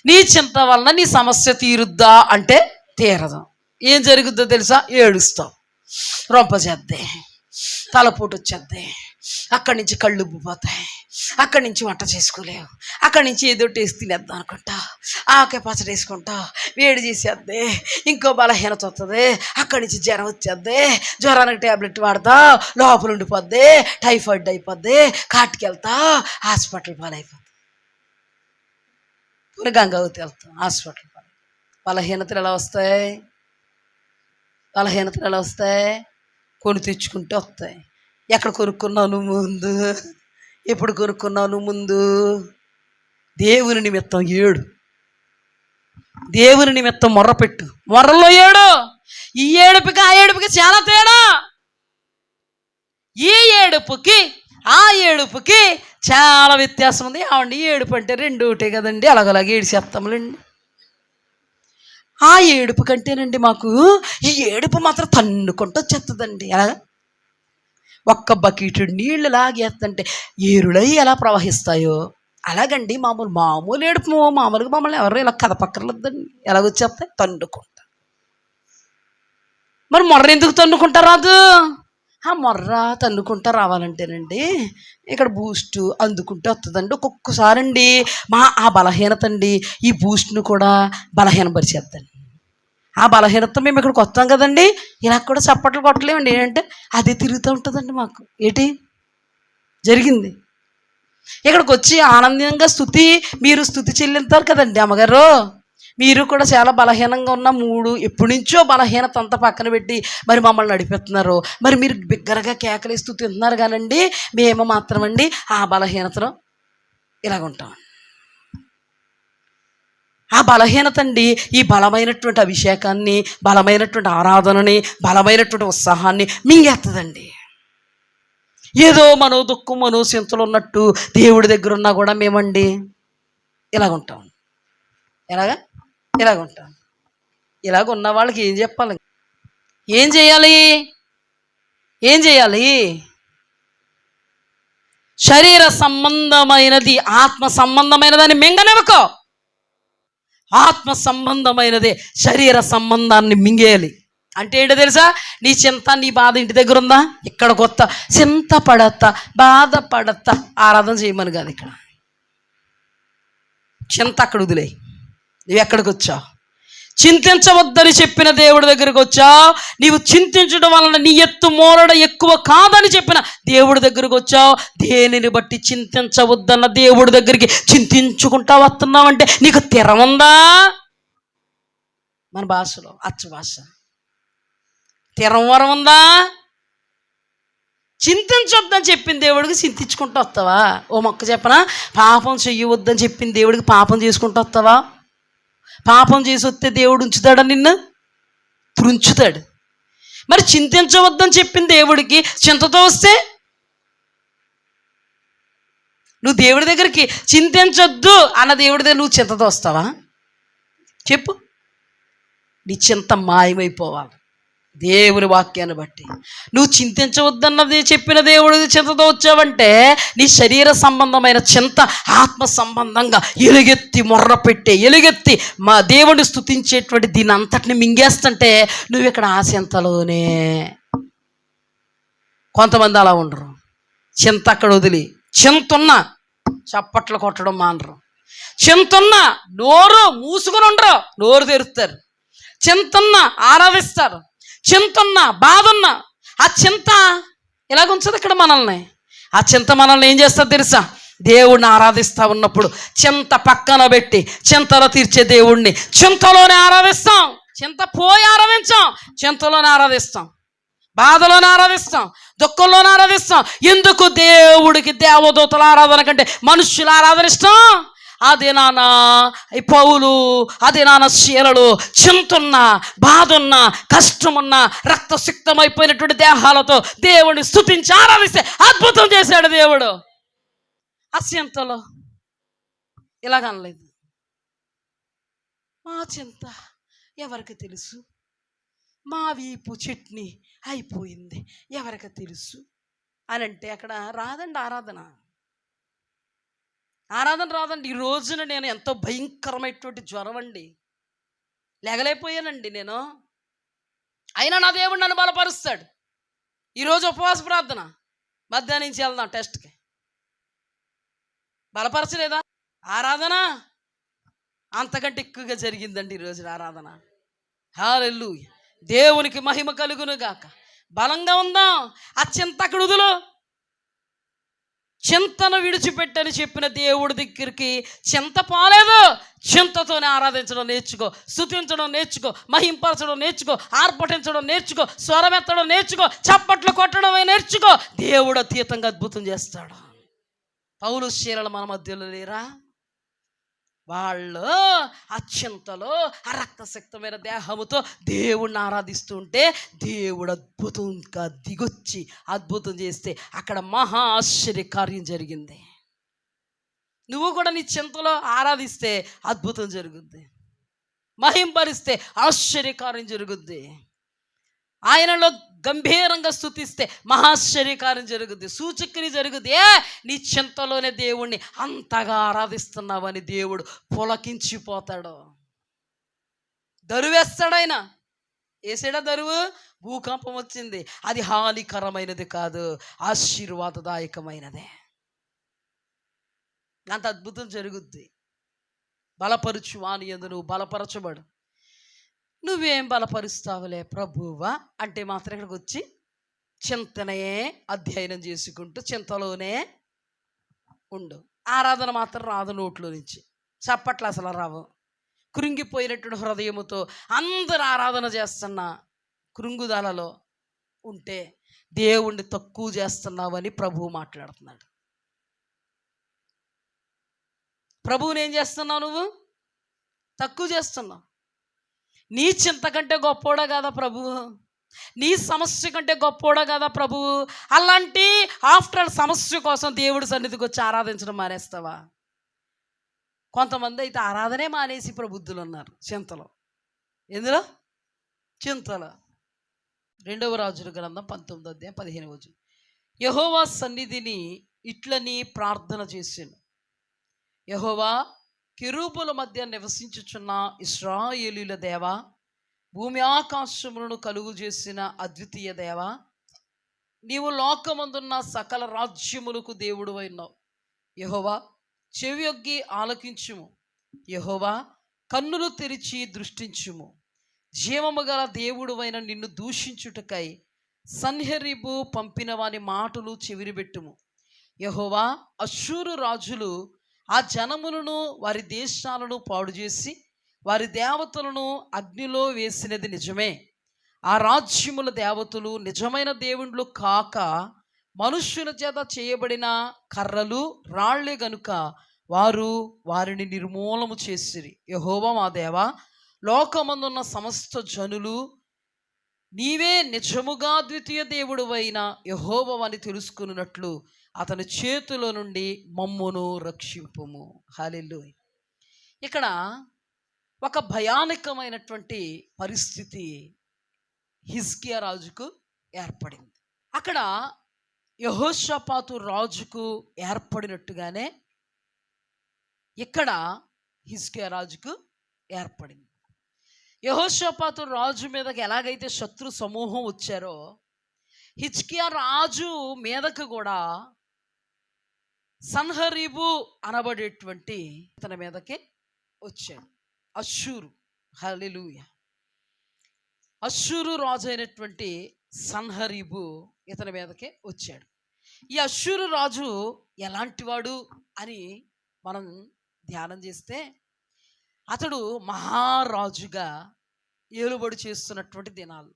నీ చింత వలన నీ సమస్య తీరుద్దా అంటే తీరదు. ఏం జరుగుద్దో తెలుసా? ఏడుస్తావు, రొంపచేద్దే, తలపోటు వచ్చేద్దే, అక్కడి నుంచి కళ్ళు ఉబ్బిపోతాయి, అక్కడి నుంచి వంట చేసుకోలేవు, అక్కడి నుంచి ఏదో టేస్ట్ తినేద్దాం అనుకుంటా, ఆకే పచ్చడి వేసుకుంటా, వేడి చేసేద్దే, ఇంకో బలహీనత వస్తుంది, అక్కడి నుంచి జ్వరం వచ్చేద్దే, జ్వరానికి ట్యాబ్లెట్ వాడతా, లోపల ఉండిపోద్ది, టైఫాయిడ్ అయిపోద్ది, కాటికి వెళ్తా, హాస్పిటల్ పాలైపోద్ది. గంగావతి వెళ్తాం, హాస్పిటల్ పాలు. బలహీనతలు ఎలా వస్తాయి? బలహీనతలు ఎలా వస్తాయి? కొని తెచ్చుకుంటే వస్తాయి. ఎక్కడ కొనుక్కున్నాను ముందు? ఎప్పుడు కొనుక్కున్నాను ముందు? దేవుని నిమిత్తం ఏడు, దేవుని నిమిత్తం మొర్రపెట్టు. మొర్రలో ఏడు. ఈ ఏడుపుకి ఆ ఏడుపుకి చాలా తేడా. ఈ ఏడుపుకి ఆ ఏడుపుకి చాలా వ్యత్యాసం ఉంది. ఏమండి, ఏడుపు అంటే రెండు ఒకటే కదండి, అలాగలాగే ఏడిసేస్తాములేండి. ఆ ఏడుపు కంటేనండి మాకు ఈ ఏడుపు మాత్రం తన్నుకుంటూ వచ్చేస్తుందండి. ఎలా? ఒక్క బకెట్ నీళ్లు లాగేస్తుంటే ఏరులై ఎలా ప్రవహిస్తాయో అలాగండి మామూలు ఏడుపు. మామూలుగా మమ్మల్ని ఎవరు ఇలా కదపక్కర్లేదండి, ఎలాగొచ్చేస్తాయి? తన్నుకుంటా. మరి మొర్ర ఎందుకు తన్నుకుంటా రాదు? ఆ మొర్ర తన్నుకుంటా రావాలంటేనండి ఇక్కడ బూస్ట్ అందుకుంటే వస్తుందండి. ఒక్కొక్కసారి అండి ఆ బలహీనత అండి ఈ బూస్ట్ను కూడా బలహీనపరిచేద్దండి. ఆ బలహీనత మేము ఇక్కడికి వస్తాం కదండి, ఇలా కూడా చప్పట్లు కొట్టలేమండి. ఏంటంటే అది తిరుగుతూ ఉంటుందండి మాకు. ఏంటి జరిగింది? ఇక్కడికి వచ్చి ఆనందంగా మీరు స్థుతి చెల్లింతారు కదండి అమ్మగారు. మీరు కూడా చాలా బలహీనంగా ఉన్న ఎప్పటి నుంచో బలహీనత అంతా పక్కన పెట్టి మరి మమ్మల్ని నడిపిస్తున్నారు. మరి మీరు బిగ్గరగా కేకలేస్తూ తింటున్నారు కానండి, మేము మాత్రమండి ఆ బలహీనతలో ఇలాగుంటాం. ఆ బలహీనత అండి ఈ బలమైనటువంటి అభిషేకాన్ని, బలమైనటువంటి ఆరాధనని, బలమైనటువంటి ఉత్సాహాన్ని మింగేస్తుందండి. ఏదో మనో దుఃఖం మనో చింతలు ఉన్నట్టు దేవుడి దగ్గర ఉన్నా కూడా మేమండి ఇలాగుంటాం. ఇలాగుంటాం. ఇలాగ ఉన్న వాళ్ళకి ఏం చెప్పాలి? ఏం చేయాలి? శరీర సంబంధమైనది ఆత్మ సంబంధమైనదని మింగనివ్వకో. ఆత్మ సంబంధమైనదే శరీర సంబంధాన్ని మింగేయాలి. అంటే ఏంటో తెలుసా? నీ చింత నీ బాధ ఇంటి దగ్గర ఉందా? ఇక్కడ కొత్త చింత పడతా, బాధపడతా ఆరాధన చేయమని కాదు. ఇక్కడ చింత అక్కడ వదిలేయి. నువ్వు ఎక్కడికి వచ్చావు? చింతించవద్దని చెప్పిన దేవుడి దగ్గరికి వచ్చావు. నీవు చింతించడం వలన నీ ఎత్తు మోరడ ఎక్కువ కాదని చెప్పిన దేవుడి దగ్గరికి వచ్చావు. దేనిని బట్టి చింతించవద్దన్న దేవుడి దగ్గరికి చింతించుకుంటా వస్తున్నావంటే నీకు తెరవుందా? మన భాషలో అచ్చ భాష తెరవరం ఉందా? చింతించొద్దని చెప్పిన దేవుడికి చింతించుకుంటూ వస్తావా? ఓ మొక్క చెప్పనా, పాపం చెయ్యవద్దని చెప్పిన దేవుడికి పాపం చేసుకుంటూ వస్తావా? పాపం చేసి వస్తే దేవుడు ఉంచుతాడా? నిన్ను త్రుంచుతాడు. మరి చింతించవద్దని చెప్పిన దేవుడికి చింతతో వస్తే నువ్వు దేవుడి దగ్గరికి చింతించొద్దు అన్న దేవుడి దగ్గర నువ్వు చింతతో వస్తావా? చెప్పు. నీ చింత మాయమైపోవాలి దేవుని వాక్యాన్ని బట్టి. నువ్వు చింతించవద్దన్నది చెప్పిన దేవుడు చింతతో వచ్చావంటే నీ శరీర సంబంధమైన చింత ఆత్మ సంబంధంగా ఎలుగెత్తి ఎలుగెత్తి మా దేవుడిని స్తుతించేటువంటి దీని అంతటిని మింగేస్తుంటే నువ్వు ఇక్కడ ఆ చింతలోనే. కొంతమంది అలా ఉండరు. చింత అక్కడ వదిలి చింతున్నా చప్పట్లు కొట్టడం మానరు. చింతున్నా నోరు మూసుకొని ఉండరు, నోరు తెరుస్తారు. చింతున్నా ఆరాధిస్తారు. చింతున్నా బాధున్నా ఆ చింత ఇలాగ ఉంచదు ఇక్కడ మనల్ని. ఆ చింత మనల్ని ఏం చేస్తుంది తెలుసా? దేవుడిని ఆరాధిస్తూ ఉన్నప్పుడు చింత పక్కన పెట్టి చింతలో తీర్చే దేవుడిని చింతలోనే ఆరాధిస్తాం. చింత పోయి ఆరాధించాం, చింతలోనే ఆరాధిస్తాం, బాధలోనే ఆరాధిస్తాం, దుఃఖంలోనే ఆరాధిస్తాం. ఎందుకు? దేవుడికి దేవదూతల ఆరాధన కంటే మనుష్యుల ఆరాధన ఇష్టం. అదే నాన్న పౌలు, అదే నాన్న శీలలు చింతున్నా బాధున్నా కష్టమున్నా రక్తసిక్తమైపోయినటువంటి దేహాలతో దేవుడిని స్తుతించి ఆరాధిస్తే అద్భుతం చేశాడు దేవుడు. ఆ చింతలో ఇలాగనలేదు. మా చింత ఎవరికి తెలుసు, మా వీపు చట్నీ అయిపోయింది ఎవరికి తెలుసు అని అంటే అక్కడ రాదండి ఆరాధన రాదండి. ఈ రోజున నేను ఎంతో భయంకరమైనటువంటి జ్వరం అండి, లేగలేకపోయానండి నేను. అయినా నా దేవుడు నన్ను బలపరుస్తాడు. ఈరోజు ఉపవాస ప్రార్థన, మధ్యాహ్నం నుంచి వెళ్దాం టెస్ట్కి. బలపరచలేదా? ఆరాధన అంతకంటే ఎక్కువగా జరిగిందండి ఈరోజు ఆరాధన. హల్లెలూయా, దేవునికి మహిమ కలుగును గాక. బలంగా ఉందాం. ఆ చింత అక్కడ వదులు. చింతను విడిచిపెట్టని చెప్పిన దేవుడి దగ్గరికి చింత పోలేదు. చింతతోనే ఆరాధించడం నేర్చుకో, స్తుతించడం నేర్చుకో, మహింపరచడం నేర్చుకో, ఆర్భటించడం నేర్చుకో, స్వరమెత్తడం నేర్చుకో, చప్పట్లు కొట్టడం నేర్చుకో. దేవుడు అతీతంగా అద్భుతం చేస్తాడు. పౌలు శీలలు మన మధ్యలో లేరా? వాళ్ళు ఆ చింతలో ఆ రక్తశక్తమైన దేహముతో దేవుణ్ణి ఆరాధిస్తూ ఉంటే దేవుడు అద్భుతంగా దిగొచ్చి అద్భుతం చేస్తే అక్కడ మహా ఆశ్చర్య కార్యం జరిగింది. నువ్వు కూడా నీ చింతలో ఆరాధిస్తే అద్భుతం జరుగుద్ది, మహింపరిస్తే ఆశ్చర్యకార్యం జరుగుద్ది. ఆయనలో గంభీరంగా స్తుతిస్తే మహాశ్చర్యకార్యం జరుగుద్ది, సూచక్రియ జరుగుద్ది. నీ చింతలోనే దేవుణ్ణి అంతగా ఆరాధిస్తున్నావని దేవుడు పులకించిపోతాడు. దరువేస్తాడు ఆయన. వేసాడా దరువు? భూకంపం వచ్చింది, అది హానికరమైనది కాదు, ఆశీర్వాదదాయకమైనదే. అంత అద్భుతం జరుగుద్ది. బలపరుచు వాని యందు నువ్వు బలపరచబడు. నువ్వేం బలపరుస్తావులే ప్రభువా అంటే మాత్రం ఇక్కడికి వచ్చి చింతనే అధ్యయనం చేసుకుంటూ చింతలోనే ఉండు. ఆరాధన మాత్రం రాదు నోట్లో నుంచి, చప్పట్లు అసలు రావు. కృంగిపోయినటువంటి హృదయముతో అందరు ఆరాధన చేస్తున్న కృంగుదలలో ఉంటే దేవుణ్ణి తక్కువ చేస్తున్నావని ప్రభువు మాట్లాడుతున్నాడు. ప్రభువుని ఏం చేస్తున్నావు? నువ్వు తక్కువ చేస్తున్నావు. నీ చింత కంటే గొప్పోడా కదా ప్రభువు? నీ సమస్య కంటే గొప్పోడా కదా ప్రభువు? అలాంటి ఆఫ్టర్ ఆల్ సమస్య కోసం దేవుడి సన్నిధికి వచ్చి ఆరాధించడం మానేస్తావా? కొంతమంది అయితే ఆరాధనే మానేసి ప్రబుద్ధులు ఉన్నారు చింతలో. ఎందులో? చింతలో. 2వ రాజుల గ్రంథం 19వ అధ్యాయం 15వ వచనం. యెహోవా సన్నిధిని ఇట్లని ప్రార్థన చేశాను. యెహోవా, కెరూబుల మధ్య నివసించుచున్న ఇశ్రాయేలీయుల దేవా, భూమి ఆకాశములను కలుగు చేసిన అద్వితీయ దేవా, నీవు లోకమందున్న సకల రాజ్యములకు దేవుడు అయినావు. యెహోవా, చెవియొగ్గి ఆలకించుము. యెహోవా, కన్నులు తెరిచి దృష్టించుము. జీవము గల దేవుడువైన నిన్ను దూషించుటకై సన్హెరీబు పంపిన వాని మాటలు చెవిరిబెట్టుము. యెహోవా, అష్షూరు రాజులు ఆ జనములను వారి దేశాలను పాడు చేసి వారి దేవతలను అగ్నిలో వేసినది నిజమే. ఆ రాజ్యముల దేవతలు నిజమైన దేవుళ్ళు కాక మనుష్యుల చేత చేయబడిన కర్రలు రాళ్లే గనుక వారు వారిని నిర్మూలము చేసిరి. యెహోవా మా దేవా, లోకమందున్న సమస్త జనులు నీవే నిజముగా ద్వితీయ దేవుడు అయిన యెహోవా అని తెలుసుకున్నట్లు అతని చేతిలో నుండి మమ్మును రక్షింపుము. హల్లెలూయా. ఇక్కడ ఒక భయానకమైనటువంటి పరిస్థితి హిజ్కియా రాజుకు ఏర్పడింది. అక్కడ యెహోషాపాతు రాజుకు ఏర్పడినట్టుగానే ఇక్కడ హిజ్కియా రాజుకు ఏర్పడింది. యెహోషాపాతు రాజు మీదకి ఎలాగైతే శత్రు సమూహం వచ్చారో, హిజ్కియా రాజు మీదకు కూడా సన్హరీబు అనబడేటువంటి ఇతని మీదకి వచ్చాడు. అష్షూరు. హల్లెలూయా. అష్షూరు రాజు అయినటువంటి సన్హరీబు ఇతని మీదకి వచ్చాడు. ఈ అష్షూరు రాజు ఎలాంటివాడు అని మనం ధ్యానం చేస్తే, అతడు మహారాజుగా ఏలుబడి చేస్తున్నటువంటి దినాలు.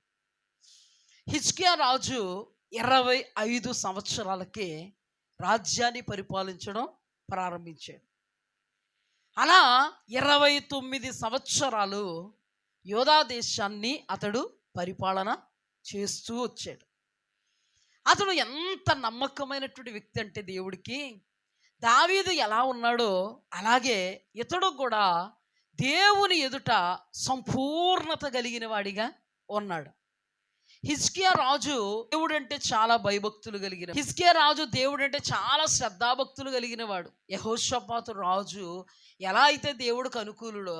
హిజ్కియా రాజు 25 సంవత్సరాలకే రాజ్యాన్ని పరిపాలించడం ప్రారంభించాడు. అలా 29 సంవత్సరాలు యోధా దేశాన్ని అతడు పరిపాలన చేస్తూ వచ్చాడు. అతడు ఎంత నమ్మకమైనటువంటి వ్యక్తి అంటే దేవుడికి, దావీదు ఎలా ఉన్నాడో అలాగే ఇతడు కూడా దేవుని ఎదుట సంపూర్ణత కలిగిన వాడిగా ఉన్నాడు. హిజ్కియా రాజు దేవుడు అంటే చాలా భయభక్తులు కలిగిన, హిజ్కియా రాజు దేవుడు అంటే చాలా శ్రద్ధాభక్తులు కలిగిన వాడు. యెహోషాపాతు రాజు ఎలా అయితే దేవుడికి అనుకూలుడో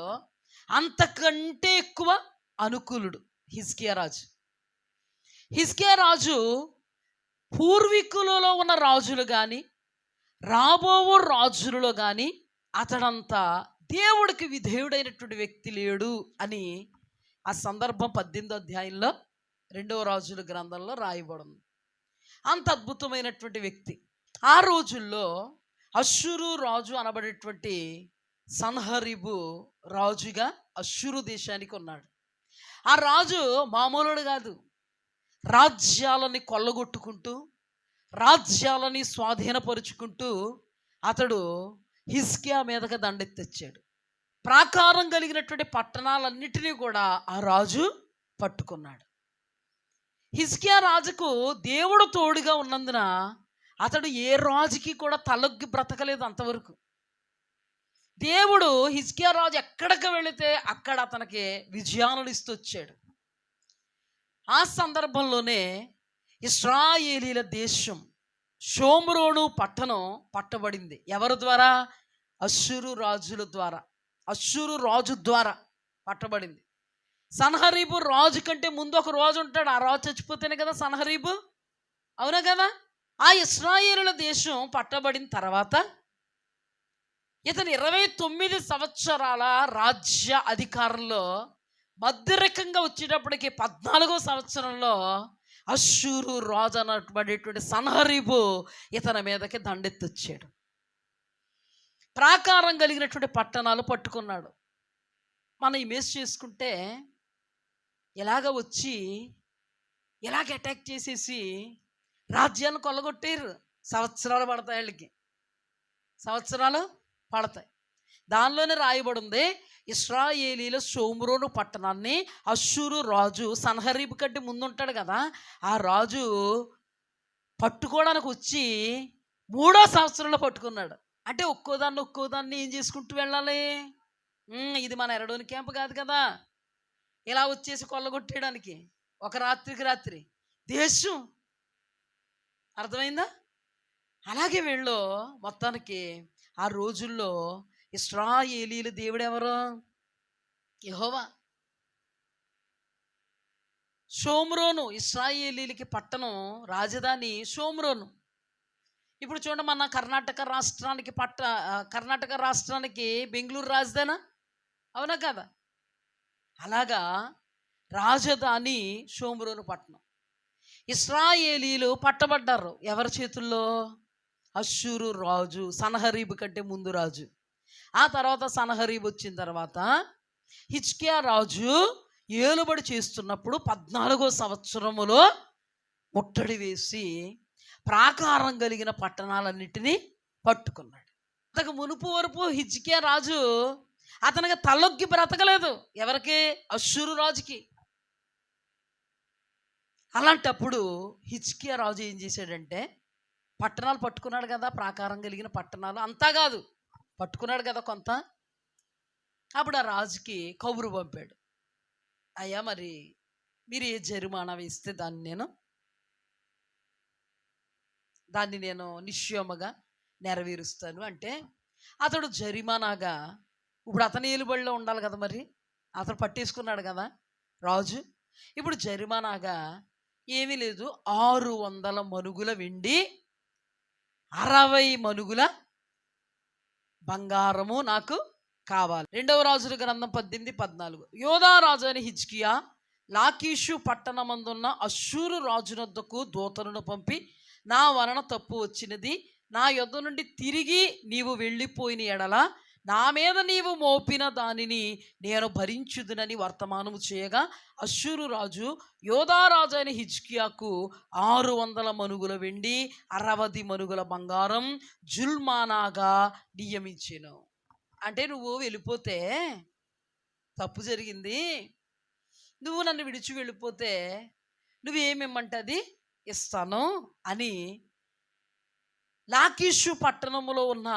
అంతకంటే ఎక్కువ అనుకూలుడు హిజ్కియా రాజు. హిజ్కియా రాజు పూర్వీకులలో ఉన్న రాజులు కానీ రాబో రాజులలో కానీ అతడంతా దేవుడికి విధేయుడైనటువంటి వ్యక్తి లేడు అని ఆ సందర్భం 18వ అధ్యాయంలో 2వ రాజుల గ్రంథంలో రాయబడింది. అంత అద్భుతమైనటువంటి వ్యక్తి. ఆ రోజుల్లో అష్షూరు రాజు అనబడేటువంటి సన్హరీబు రాజుగా అష్షూరు దేశానికి ఉన్నాడు. ఆ రాజు మామూలుడు కాదు. రాజ్యాలని కొల్లగొట్టుకుంటూ, రాజ్యాలని స్వాధీనపరుచుకుంటూ అతడు హిజ్కియా మీదకి దండెత్తిచ్చాడు. ప్రాకారం కలిగినటువంటి పట్టణాలన్నిటినీ కూడా ఆ రాజు పట్టుకున్నాడు. హిజ్కియా రాజుకు దేవుడు తోడుగా ఉన్నందున అతడు ఏ రాజుకి కూడా తలొగ్గి బ్రతకలేదు అంతవరకు. దేవుడు హిజ్కియా రాజు ఎక్కడికి వెళితే అక్కడ అతనికి విజయాలను ఇస్తూ వచ్చాడు. ఆ సందర్భంలోనే ఇశ్రాయేలీల దేశం షోమ్రోను పట్టణం పట్టబడింది. ఎవరి ద్వారా? అష్షూరు రాజుల ద్వారా. అష్షూరు రాజు ద్వారా పట్టబడింది. సన్హరీబు రాజు కంటే ముందు ఒక రాజు ఉంటాడు. ఆ రాజు చచ్చిపోతేనే కదా సన్హరీబు, అవునా కదా? ఆ ఇశ్రాయేలుల దేశం పట్టబడిన తర్వాత ఇతను 29 సంవత్సరాల రాజ్య అధికారంలో మధ్యరకంగా వచ్చేటప్పటికి 14వ సంవత్సరంలో అష్షూరు రాజు అనబడేటువంటి సన్హరీబు ఇతని మీదకి దండెత్తొచ్చాడు. ప్రాకారం కలిగినటువంటి పట్టణాలు పట్టుకున్నాడు. మనం ఇమేజ్ చేసుకుంటే ఇలాగ వచ్చి ఇలాగ అటాక్ చేసేసి రాజ్యాన్ని కొల్లగొట్టారు. సంవత్సరాలు పడతాయి, వాళ్ళకి సంవత్సరాలు పడతాయి. దానిలోనే రాయబడి ఉంది, ఇశ్రాయేలీల షోమ్రోను పట్టణాన్ని అష్షూరు రాజు సన్హరీబు కంటే ముందుంటాడు కదా, ఆ రాజు పట్టుకోవడానికి వచ్చి 3వ సంవత్సరంలో పట్టుకున్నాడు. అంటే ఒక్కోదాన్ని ఏం చేసుకుంటూ వెళ్ళాలి? ఇది మన ఎరడోని క్యాంపు కాదు కదా, ఇలా వచ్చేసి కొల్లగొట్టేయడానికి ఒక రాత్రికి రాత్రి దేశం. అర్థమైందా? అలాగే వీళ్ళు మొత్తానికి ఆ రోజుల్లో ఇశ్రాయేలీల దేవుడు ఎవరు? యెహోవా. షోమ్రోను ఇశ్రాయేలీలకి పట్టణం రాజధాని షోమ్రోను. ఇప్పుడు చూడండి, మన కర్ణాటక రాష్ట్రానికి బెంగళూరు రాజధాని, అవునా కదా? అలాగా రాజధాని షోమ్రోను పట్టణం. ఇశ్రాయేలీలు పట్టబడ్డారు ఎవరి చేతుల్లో? అష్షూరు రాజు, సన్హరీబు కంటే ముందు రాజు. ఆ తర్వాత సన్హరీబు వచ్చిన తర్వాత హిజ్కియా రాజు ఏలుబడి చేస్తున్నప్పుడు 14వ సంవత్సరములో ముట్టడి వేసి ప్రాకారం కలిగిన పట్టణాలన్నిటినీ పట్టుకున్నాడు. అంతకు మునుపు వరకు హిజ్కియా రాజు అతనికి తలొగ్గి బ్రతకలేదు. ఎవరికి? అష్షూరు రాజుకి. అలాంటప్పుడు హిజ్కియా రాజు ఏం చేశాడంటే పట్టణాలు పట్టుకున్నాడు కదా, ప్రాకారం కలిగిన పట్టణాలు అంతా కాదు, పట్టుకున్నాడు కదా కొంత. అప్పుడు ఆ రాజుకి కబురు పంపాడు, అయ్యా మరి మీరు ఏ జరిమానా వేస్తే దాన్ని నేను నిశ్చయముగా నెరవేరుస్తాను అంటే, అతడు జరిమానాగా, ఇప్పుడు అతని ఏలుబడిలో ఉండాలి కదా, మరి అతను పట్టేసుకున్నాడు కదా రాజు. ఇప్పుడు జరిమానాగా ఏమీ లేదు, 600 మనుగుల వెండి, 60 మనుగుల బంగారము నాకు కావాలి. 2వ రాజుల గ్రంథం 18:14. యోధా రాజు అని హిజ్కియా లాకీషు పట్టణమందున్న అశ్షూరు రాజునొద్దకు దూతలను పంపి, నా వలన తప్పు వచ్చినది, నా యొద్ద నుండి తిరిగి నీవు వెళ్ళిపోయిన ఎడల నా మీద నీవు మోపిన దానిని నేను భరించుదునని వర్తమానము చేయగా, అశ్షూరు రాజు యోధా రాజు అయిన హిజ్కియాకు 600 మనుగుల వెండి, 60 మనుగుల బంగారం జుల్మానాగా నియమించెను. అంటే నువ్వు వెళ్ళిపోతే తప్పు జరిగింది, నువ్వు నన్ను విడిచి వెళ్ళిపోతే నువ్వేమిమ్మంటే ఇస్తాను అని లాకీషు పట్టణములో ఉన్న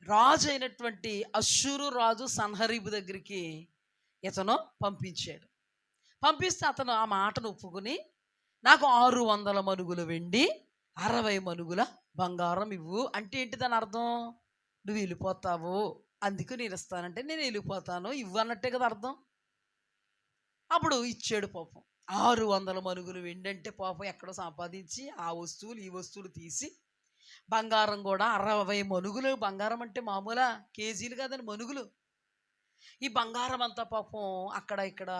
రాజు అయినటువంటి అశ్షూరు రాజు సన్హరీబు దగ్గరికి ఇతను పంపించాడు. పంపిస్తే అతను ఆ మాటను ఒప్పుకుని, నాకు 600 మనుగుల వెండి, 60 మనుగుల బంగారం ఇవ్వు అంటే ఏంటి దాని అర్థం? నువ్వు వెళ్ళిపోతావు, అందుకు నేను ఇస్తానంటే నేను వెళ్ళిపోతాను ఇవ్వు అన్నట్టే కదా అర్థం. అప్పుడు ఇచ్చాడు. పాపం 600 మనుగులు వెండి అంటే పాపం ఎక్కడో సంపాదించి ఆ వస్తువులు ఈ వస్తువులు తీసి, బంగారం కూడా 60 మనుగులు. బంగారం అంటే మామూలు కేజీలు కాదని మనుగులు. ఈ బంగారం అంతా పాపం అక్కడ ఇక్కడ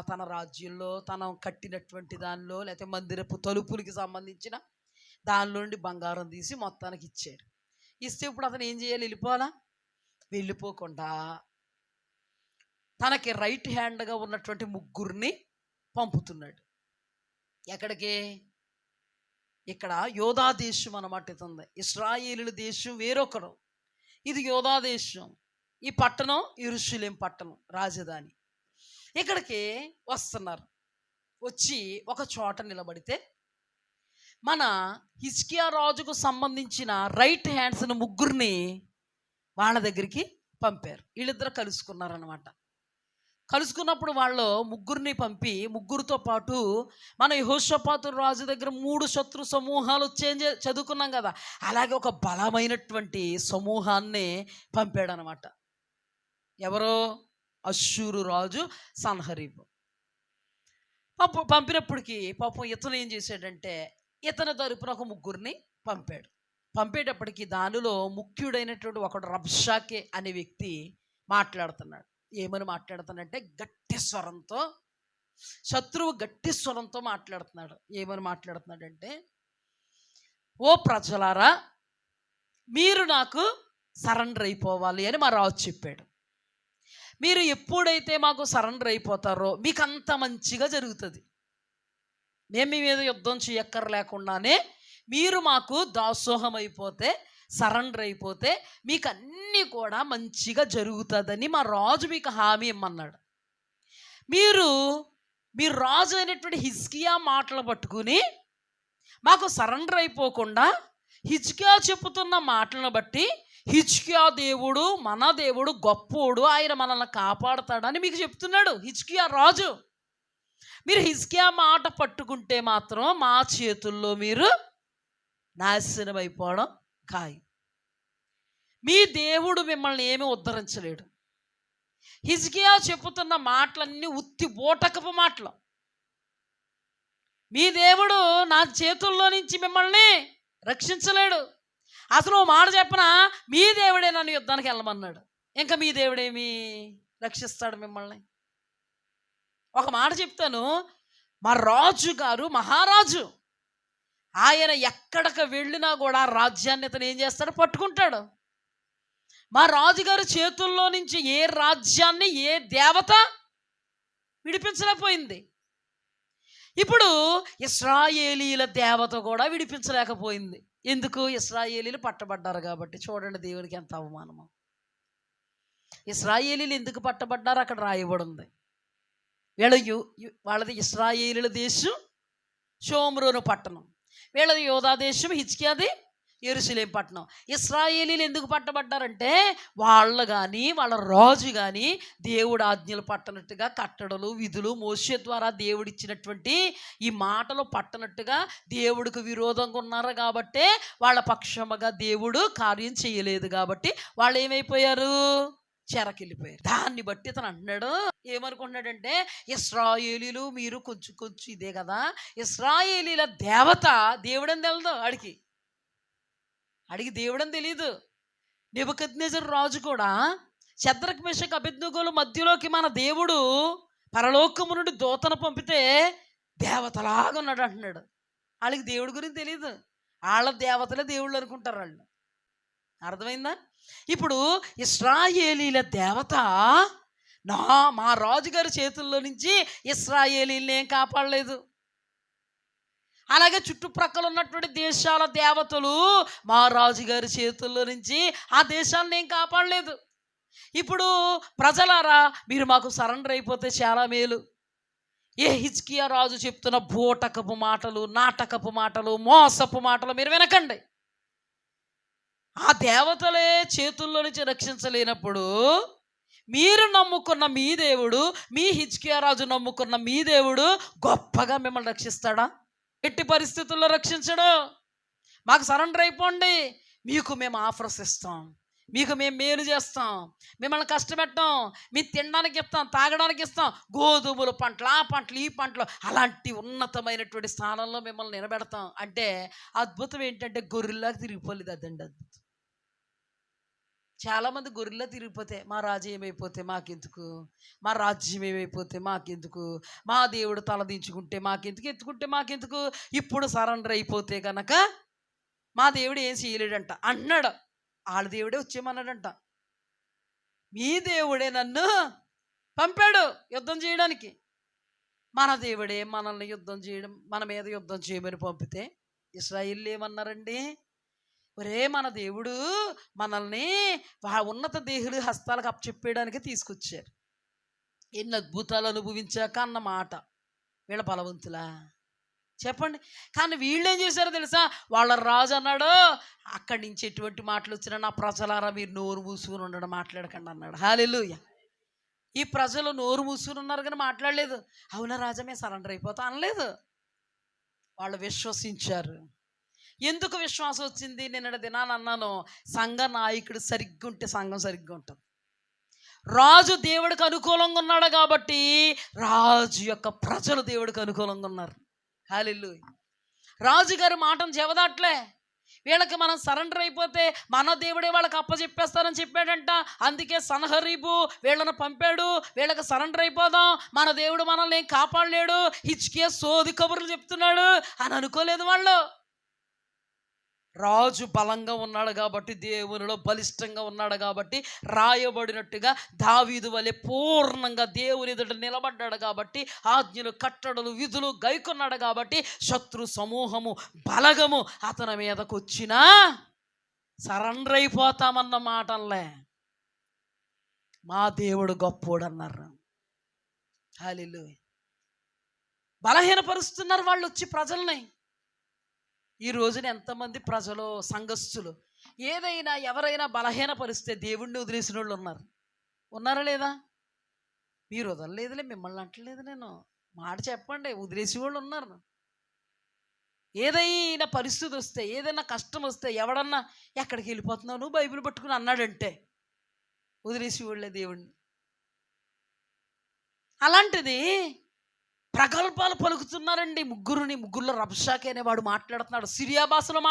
తన రాజ్యంలో తన కట్టినటువంటి దానిలో, లేకపోతే మందిరపు తలుపులకి సంబంధించిన దానిలో నుండి బంగారం తీసి మొత్తానికి ఇచ్చాడు. ఇస్తే ఇప్పుడు అతను ఏం చేయాలి? వెళ్ళిపోవాలా? వెళ్ళిపోకుండా తనకి రైట్ హ్యాండ్గా ఉన్నటువంటి 3 పంపుతున్నాడు. ఎక్కడికి? ఇక్కడ యోధా దేశం అన్నమాట. ఇతుంది ఇశ్రాయేలుల దేశం వేరొకరు, ఇది యోధా దేశం. ఈ పట్టణం యెరూషలేం పట్టణం, రాజధాని. ఇక్కడికి వస్తున్నారు. వచ్చి ఒక చోట నిలబడితే మన హిజ్కియా రాజుకు సంబంధించిన రైట్ హ్యాండ్స్ని 3 వాళ్ళ దగ్గరికి పంపారు. వీళ్ళిద్దరు కలుసుకున్నారనమాట. కలుసుకున్నప్పుడు వాళ్ళు 3 పంపి, 3తో పాటు మన యెహోషాపాతు రాజు దగ్గర 3 శత్రు సమూహాలు వచ్చేంజ్ చదువుకున్నాం కదా, అలాగే ఒక బలమైనటువంటి సమూహాన్ని పంపాడనమాట. ఎవరో? అశ్షూరు రాజు సన్హరీబు. పంపినప్పటికీ పాపం ఇతను ఏం చేశాడంటే, ఇతని తరపున ఒక 3 పంపాడు. పంపేటప్పటికి దానిలో ముఖ్యుడైనటువంటి ఒకడు రబ్షాకే అనే వ్యక్తి మాట్లాడుతున్నాడు. ఏమని మాట్లాడుతున్నాడంటే, గట్టి స్వరంతో, శత్రువు గట్టి స్వరంతో మాట్లాడుతున్నాడు. ఏమని మాట్లాడుతున్నాడంటే, ఓ ప్రజలారా, మీరు నాకు సరెండర్ అయిపోవాలి అని మా రాజు చెప్పాడు. మీరు ఎప్పుడైతే మాకు సరెండర్ అయిపోతారో మీకు అంత మంచిగా జరుగుతుంది. మేము మీ మీద యుద్ధం చేయక్కర్లేకుండానే మీరు మాకు దాసోహం అయిపోతే, సరెండర్ అయిపోతే మీకు అన్నీ కూడా మంచిగా జరుగుతుందని మా రాజు మీకు హామీ ఇమ్మన్నాడు. మీరు రాజు అయినటువంటి హిజ్కియా మాటలు పట్టుకుని మాకు సరెండర్ అయిపోకుండా, హిజ్కియా చెప్పుతున్న మాటలను బట్టి హిజ్కియా దేవుడు మన దేవుడు గొప్పోడు, ఆయన మనల్ని కాపాడుతాడని మీకు చెప్తున్నాడు హిజ్కియా రాజు. మీరు హిజ్కియా మాట పట్టుకుంటే మాత్రం మా చేతుల్లో మీరు నాశనం అయిపోవడం ఖాయం. మీ దేవుడు మిమ్మల్ని ఏమీ ఉద్ధరించలేడు. హిజ్కియా చెప్పుతున్న మాటలన్నీ ఉత్తి బోటకపు మాటలు. మీ దేవుడు నా చేతుల్లో నుంచి మిమ్మల్ని రక్షించలేడు. అసలు మాట చెప్పనా, మీ దేవుడే నన్ను యుద్ధానికి వెళ్ళమన్నాడు. ఇంకా మీ దేవుడేమి రక్షిస్తాడు మిమ్మల్ని? ఒక మాట చెప్తాను, మా రాజు గారు మహారాజు, ఆయన ఎక్కడికి వెళ్ళినా కూడా రాజ్యాన్ని అతను ఏం చేస్తాడు? పట్టుకుంటాడు. మా రాజుగారి చేతుల్లో నుంచి ఏ రాజ్యాన్ని ఏ దేవత విడిపించలేకపోయింది. ఇప్పుడు ఇశ్రాయేలీల దేవత కూడా విడిపించలేకపోయింది. ఎందుకు? ఇశ్రాయేలీలు పట్టబడ్డారు కాబట్టి. చూడండి దేవునికి ఎంత అవమానమో. ఇశ్రాయేలీలు ఎందుకు పట్టబడ్డారు అక్కడ రాయబడి ఉంది. వాళ్ళది ఇశ్రాయేలీల దేశం షోమ్రోను పట్టణం. వీళ్ళది యోధా దేశం, హిజ్కియాది యెరూషలేం పట్టణం. ఇశ్రాయేలీలు ఎందుకు పట్టబడ్డారంటే వాళ్ళు కానీ వాళ్ళ రాజు కానీ దేవుడు ఆజ్ఞలు పట్టనట్టుగా కట్టడలు విధులు మోషే ద్వారా దేవుడిచ్చినటువంటి ఈ మాటలు పట్టనట్టుగా దేవుడికి విరోధంగా ఉన్నారు కాబట్టే వాళ్ళ పక్షముగా దేవుడు కార్యం చేయలేదు. కాబట్టి వాళ్ళు ఏమైపోయారు? చెరకెళ్ళిపోయారు. దాన్ని బట్టి అతను అంటున్నాడు, ఏమనుకుంటున్నాడంటే ఇశ్రాయేలీలు మీరు కొంచెం కొంచెం ఇదే కదా, ఇశ్రాయేలీల దేవత దేవుడని తెలదు అడిగి దేవుడని తెలియదు. నెబుకద్నెజరు రాజు కూడా శద్రక్ మెషక్ అబేద్నెగోల మధ్యలోకి మన దేవుడు పరలోకము నుండి దూతను పంపితే దేవతలాగా ఉన్నాడు అంటున్నాడు. వాళ్ళకి దేవుడి గురించి తెలియదు. వాళ్ళ దేవతలే దేవుళ్ళు అనుకుంటారు వాళ్ళు. అర్థమైందా? ఇప్పుడు ఇశ్రాయేలీల దేవత మా రాజుగారి చేతుల్లో నుంచి ఇశ్రాయేలీల్ని ఏం కాపాడలేదు. అలాగే చుట్టుప్రక్కల ఉన్నటువంటి దేశాల దేవతలు మా రాజుగారి చేతుల్లో నుంచి ఆ దేశాలను ఏం కాపాడలేదు. ఇప్పుడు ప్రజలారా మీరు మాకు సరెండర్ అయిపోతే చాలా మేలు. ఏ హిజ్కియా రాజు చెప్తున్న బూటకపు మాటలు, నాటకపు మాటలు, మోసపు మాటలు మీరు వినకండి. ఆ దేవతలే చేతుల్లో నుంచి రక్షించలేనప్పుడు మీరు నమ్ముకున్న మీ దేవుడు, మీ హిజ్కియా రాజు నమ్ముకున్న మీ దేవుడు గొప్పగా మిమ్మల్ని రక్షిస్తాడా? ఎట్టి పరిస్థితుల్లో రక్షించడు. మాకు సరెండర్ అయిపోండి, మీకు మేము ఆఫర్స్ ఇస్తాం, మీకు మేము మేలు చేస్తాం, మిమ్మల్ని కష్టపెట్టాం, మీరు తినడానికి ఇస్తాం, తాగడానికి ఇస్తాం, గోధుమల పంటలు, ఆ పంటలు, ఈ పంటలు, అలాంటి ఉన్నతమైనటువంటి స్థానంలో మిమ్మల్ని నిలబెడతాం అంటే అద్భుతం ఏంటంటే గొర్రెల్లాగా తిరిగిపోలేదు. అదండి అద్భుతం. చాలామంది గొర్రెల్లా తిరిగిపోతే మా రాజు ఏమైపోతే మాకెందుకు, మా రాజ్యం ఏమైపోతే మాకెందుకు, మా దేవుడు తలదించుకుంటే మాకెందుకు, ఎత్తుకుంటే మాకెందుకు, ఇప్పుడు సరెండర్ అయిపోతే కనుక మా దేవుడు ఏం చేయలేడంట అన్నాడు. వాళ్ళ దేవుడే వచ్చేయమన్నాడంట. మీ దేవుడే నన్ను పంపాడు యుద్ధం చేయడానికి. మన దేవుడే మనల్ని యుద్ధం చేయడం, మన మీద యుద్ధం చేయమని పంపితే ఇశ్రాయేలీలు ఏమన్నారండి? ఒరే మన దేవుడు మనల్ని ఉన్నత దేహులు హస్తాలకు అప్పచెప్పేయడానికి తీసుకొచ్చారు, ఎన్ని అద్భుతాలు అనుభవించాక అన్న మాట. వీళ్ళ బలవంతులా చెప్పండి? కానీ వీళ్ళు ఏం చేశారో తెలుసా? వాళ్ళ రాజు అన్నాడు, అక్కడి నుంచి ఎటువంటి మాటలు వచ్చినా నా ప్రజలారా మీరు నోరు మూసుకుని ఉండడం, మాట్లాడకండి అన్నాడు. హల్లెలూయా. ఈ ప్రజలు నోరు మూసుకుని ఉన్నారు కానీ మాట్లాడలేదు. అవునా రాజా మేము సరెండర్ అయిపోతా అనలేదు. వాళ్ళు విశ్వసించారు. ఎందుకు విశ్వాసం వచ్చింది? నిన్న దినాన్ని అన్నాను, సంఘ నాయకుడు సరిగ్గా ఉంటే సంఘం సరిగ్గా ఉంటుంది. రాజు దేవుడికి అనుకూలంగా ఉన్నాడు కాబట్టి రాజు యొక్క ప్రజలు దేవుడికి అనుకూలంగా ఉన్నారు. హల్లెలూయా. రాజుగారి మాటను చెవదాట్లే. వీళ్ళకి మనం సరెండర్ అయిపోతే మన దేవుడే వాళ్ళకి అప్పచెప్పేస్తారని చెప్పాడంట. అందుకే సన్హరీబు వీళ్ళని పంపాడు, వీళ్ళకి సరెండర్ అయిపోదాం, మన దేవుడు మనల్ని ఏం కాపాడలేడు, హిజ్కియా సోది కబుర్లు చెప్తున్నాడు అని అనుకోలేదు వాళ్ళు. రాజు బలంగా ఉన్నాడు కాబట్టి, దేవునిలో బలిష్టంగా ఉన్నాడు కాబట్టి, రాయబడినట్టుగా దావీదు వలె పూర్ణంగా దేవుని ఎదుట నిలబడ్డాడు కాబట్టి, ఆజ్ఞలు కట్టడలు విధులు గైకొన్నాడు కాబట్టి శత్రు సమూహము బలగము అతని మీదకు వచ్చినా సరెండర్ అయిపోతామన్న మాటలే. మా దేవుడు గొప్పోడు అన్నారు. హల్లెలూయా. బలహీనపరుస్తున్నారు వాళ్ళు వచ్చి ప్రజల్ని. ఈ రోజున ఎంతమంది ప్రజలు, సంఘస్థులు ఏదైనా ఎవరైనా బలహీనపరిస్తే దేవుణ్ణి వదిలేసిన వాళ్ళు ఉన్నారా లేదా? మీరు వదలలేదులే, మిమ్మల్ని అంటలేదు నేను, మాట చెప్పండి, వదిలేసి వాళ్ళు ఉన్నారు. ఏదైనా పరిస్థితి వస్తే, ఏదైనా కష్టం వస్తే, ఎవడన్నా ఎక్కడికి వెళ్ళిపోతున్నావు నువ్వు బైబిల్ పట్టుకుని అన్నాడంటే వదిలేసి వాళ్ళే దేవుణ్ణి. అలాంటిది ప్రగల్భాలు పలుకుతున్నారండి. ముగ్గురులో రబ్షాకే అనేవాడు మాట్లాడుతున్నాడు. సిరియా భాషలో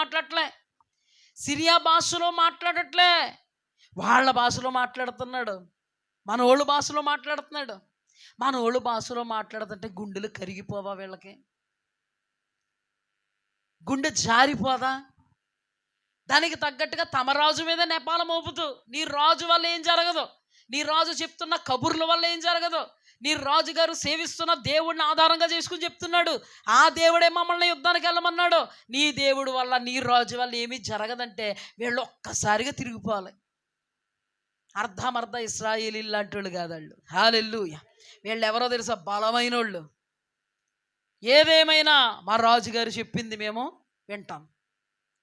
మాట్లాడట్లే, వాళ్ళ భాషలో మాట్లాడుతున్నాడు. మనోళ్ళు భాషలో మాట్లాడుతున్నాడు. మనోళ్ళు భాషలో మాట్లాడుతుంటే గుండెలు కరిగిపోవా? వీళ్ళకి గుండె జారిపోదా? దానికి తగ్గట్టుగా తమ రాజు మీద నెపాలం మోపుతూ, నీ రాజు వల్ల ఏం జరగదు, నీ రాజు చెప్తున్న కబుర్ల వల్ల ఏం జరగదు, నీ రాజుగారు సేవిస్తున్న దేవుడిని ఆధారంగా చేసుకుని చెప్తున్నాడు, ఆ దేవుడే మమ్మల్ని యుద్ధానికి వెళ్ళమన్నాడు, నీ దేవుడు వల్ల నీ రాజు వల్ల ఏమీ జరగదంటే వీళ్ళు ఒక్కసారిగా తిరిగిపోవాలి. అర్ధమర్ధ ఇశ్రాయేలీలు లాంటి వాళ్ళు కాదు వాళ్ళు. హల్లెలూయా. వీళ్ళు ఎవరో తెలుసా? బలమైన వాళ్ళు. ఏదేమైనా మా రాజుగారు చెప్పింది మేము వింటాం.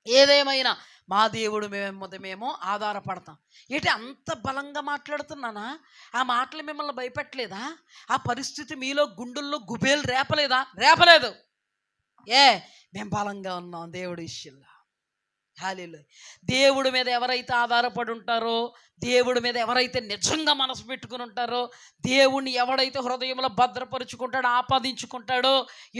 ఏదేమైనా మా దేవుడు మేము ఆధారపడతాం. ఏంటి అంత బలంగా మాట్లాడుతున్నానా? ఆ మాటలు మిమ్మల్ని భయపెట్టలేదా? ఆ పరిస్థితి మీలో గుండెల్లో గుబేలు రేపలేదు. మేము బలంగా ఉన్నాం దేవుడి విషయంలో. హల్లెలూయా. దేవుడి మీద ఎవరైతే ఆధారపడి ఉంటారో, దేవుడి మీద ఎవరైతే నిజంగా మనసు పెట్టుకుని ఉంటారో, దేవుణ్ణి ఎవడైతే హృదయంలో భద్రపరుచుకుంటాడో, ఆపాదించుకుంటాడో,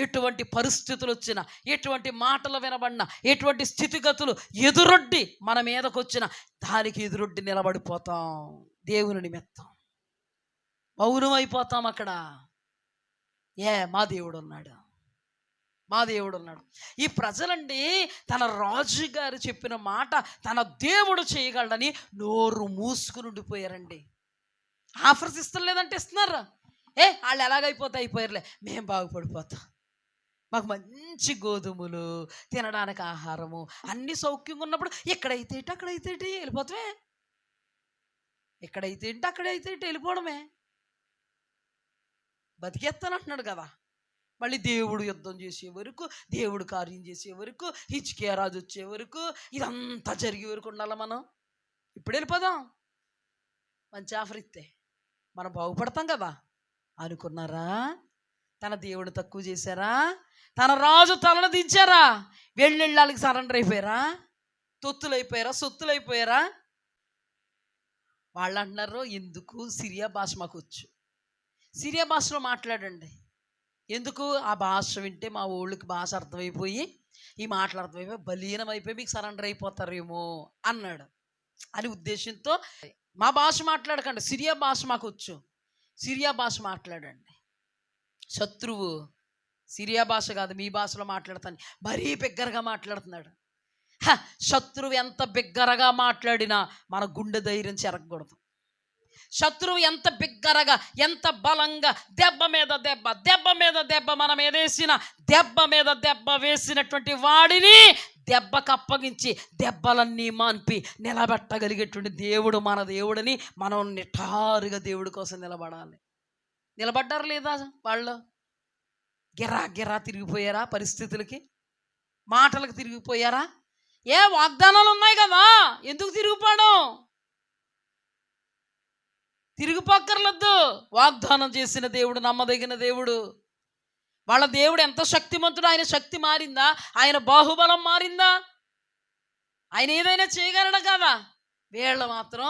ఎటువంటి పరిస్థితులు వచ్చినా, ఎటువంటి మాటలు వినబడినా, ఎటువంటి స్థితిగతులు ఎదురొడ్డి మన మీదకు వచ్చినా దానికి ఎదురొడ్డి నిలబడిపోతాం. దేవుని నిమిత్తం మౌనం అయిపోతాం అక్కడ. మా దేవుడు ఉన్నాడు. ఈ ప్రజలండి తన రాజుగారు చెప్పిన మాట తన దేవుడు చేయగలడని నోరు మూసుకుని ఉండిపోయారండి. ఆఫర్స్ ఇష్టం లేదంటే ఇస్తున్నారు. వాళ్ళు అయిపోయారులే, మేము బాగుపడిపోతాం, మాకు మంచి గోధుమలు తినడానికి ఆహారము అన్ని సౌఖ్యంగా ఉన్నప్పుడు ఇక్కడైతే అక్కడైతే వెళ్ళిపోతామే, అక్కడైతే వెళ్ళిపోవడమే, బతికేస్తానంటున్నాడు కదా. మళ్ళీ దేవుడు యుద్ధం చేసే వరకు, దేవుడు కార్యం చేసే వరకు, హిజ్కియా రాజు వచ్చే వరకు, ఇదంతా జరిగే వరకు ఉండాలి మనం. ఇప్పుడు వెళ్ళిపోదాం, మంచి ఆఫర్ ఇస్తే మనం బాగుపడతాం కదా అనుకున్నారా? తన దేవుడు తక్కువ చేశారా? తన రాజు తలను దించారా? వెళ్ళళ్ళకి సరెండర్ అయిపోయారా? సొత్తులైపోయారా? వాళ్ళు అంటున్నారు, ఎందుకు సిరియా భాష మాకు వచ్చు, సిరియా భాషలో మాట్లాడండి. ఎందుకు? ఆ భాష వింటే మా ఊళ్ళకి భాష అర్థమైపోయి, ఈ మాటలు అర్థమైపోయి బలీనం అయిపోయి మీకు సరెండర్ అయిపోతారేమో అన్నాడు. అని ఉద్దేశంతో మా భాష మాట్లాడకండి, సిరియా భాష మాకు వచ్చు, సిరియా భాష మాట్లాడండి. శత్రువు సిరియా భాష కాదు మీ భాషలో మాట్లాడతాను మరీ బిగ్గరగా మాట్లాడుతున్నాడు. శత్రువు ఎంత బిగ్గరగా మాట్లాడినా మన గుండె ధైర్యం చెరగకూడదు. శత్రువు ఎంత బిగ్గరగా, ఎంత బలంగా దెబ్బ మీద దెబ్బ మనం ఏదేసిన దెబ్బ మీద దెబ్బ వేసినటువంటి వాడిని దెబ్బకు అప్పగించి దెబ్బలన్నీ మాన్పి నిలబెట్టగలిగేటువంటి దేవుడు మన దేవుడిని మనం నిఠారుగా దేవుడి కోసం నిలబడ్డారు లేదా? వాళ్ళు గిరా తిరిగిపోయారా? పరిస్థితులకి, మాటలకు తిరిగిపోయారా? వాగ్దానాలు ఉన్నాయి కదా, ఎందుకు తిరిగిపోక్కర్లొద్దు. వాగ్దానం చేసిన దేవుడు నమ్మదగిన దేవుడు. వాళ్ళ దేవుడు ఎంత శక్తిమంతుడు. ఆయన శక్తి మారిందా? ఆయన బాహుబలం మారిందా? ఆయన ఏదైనా చేయగలడు కదా. వీళ్ళు మాత్రం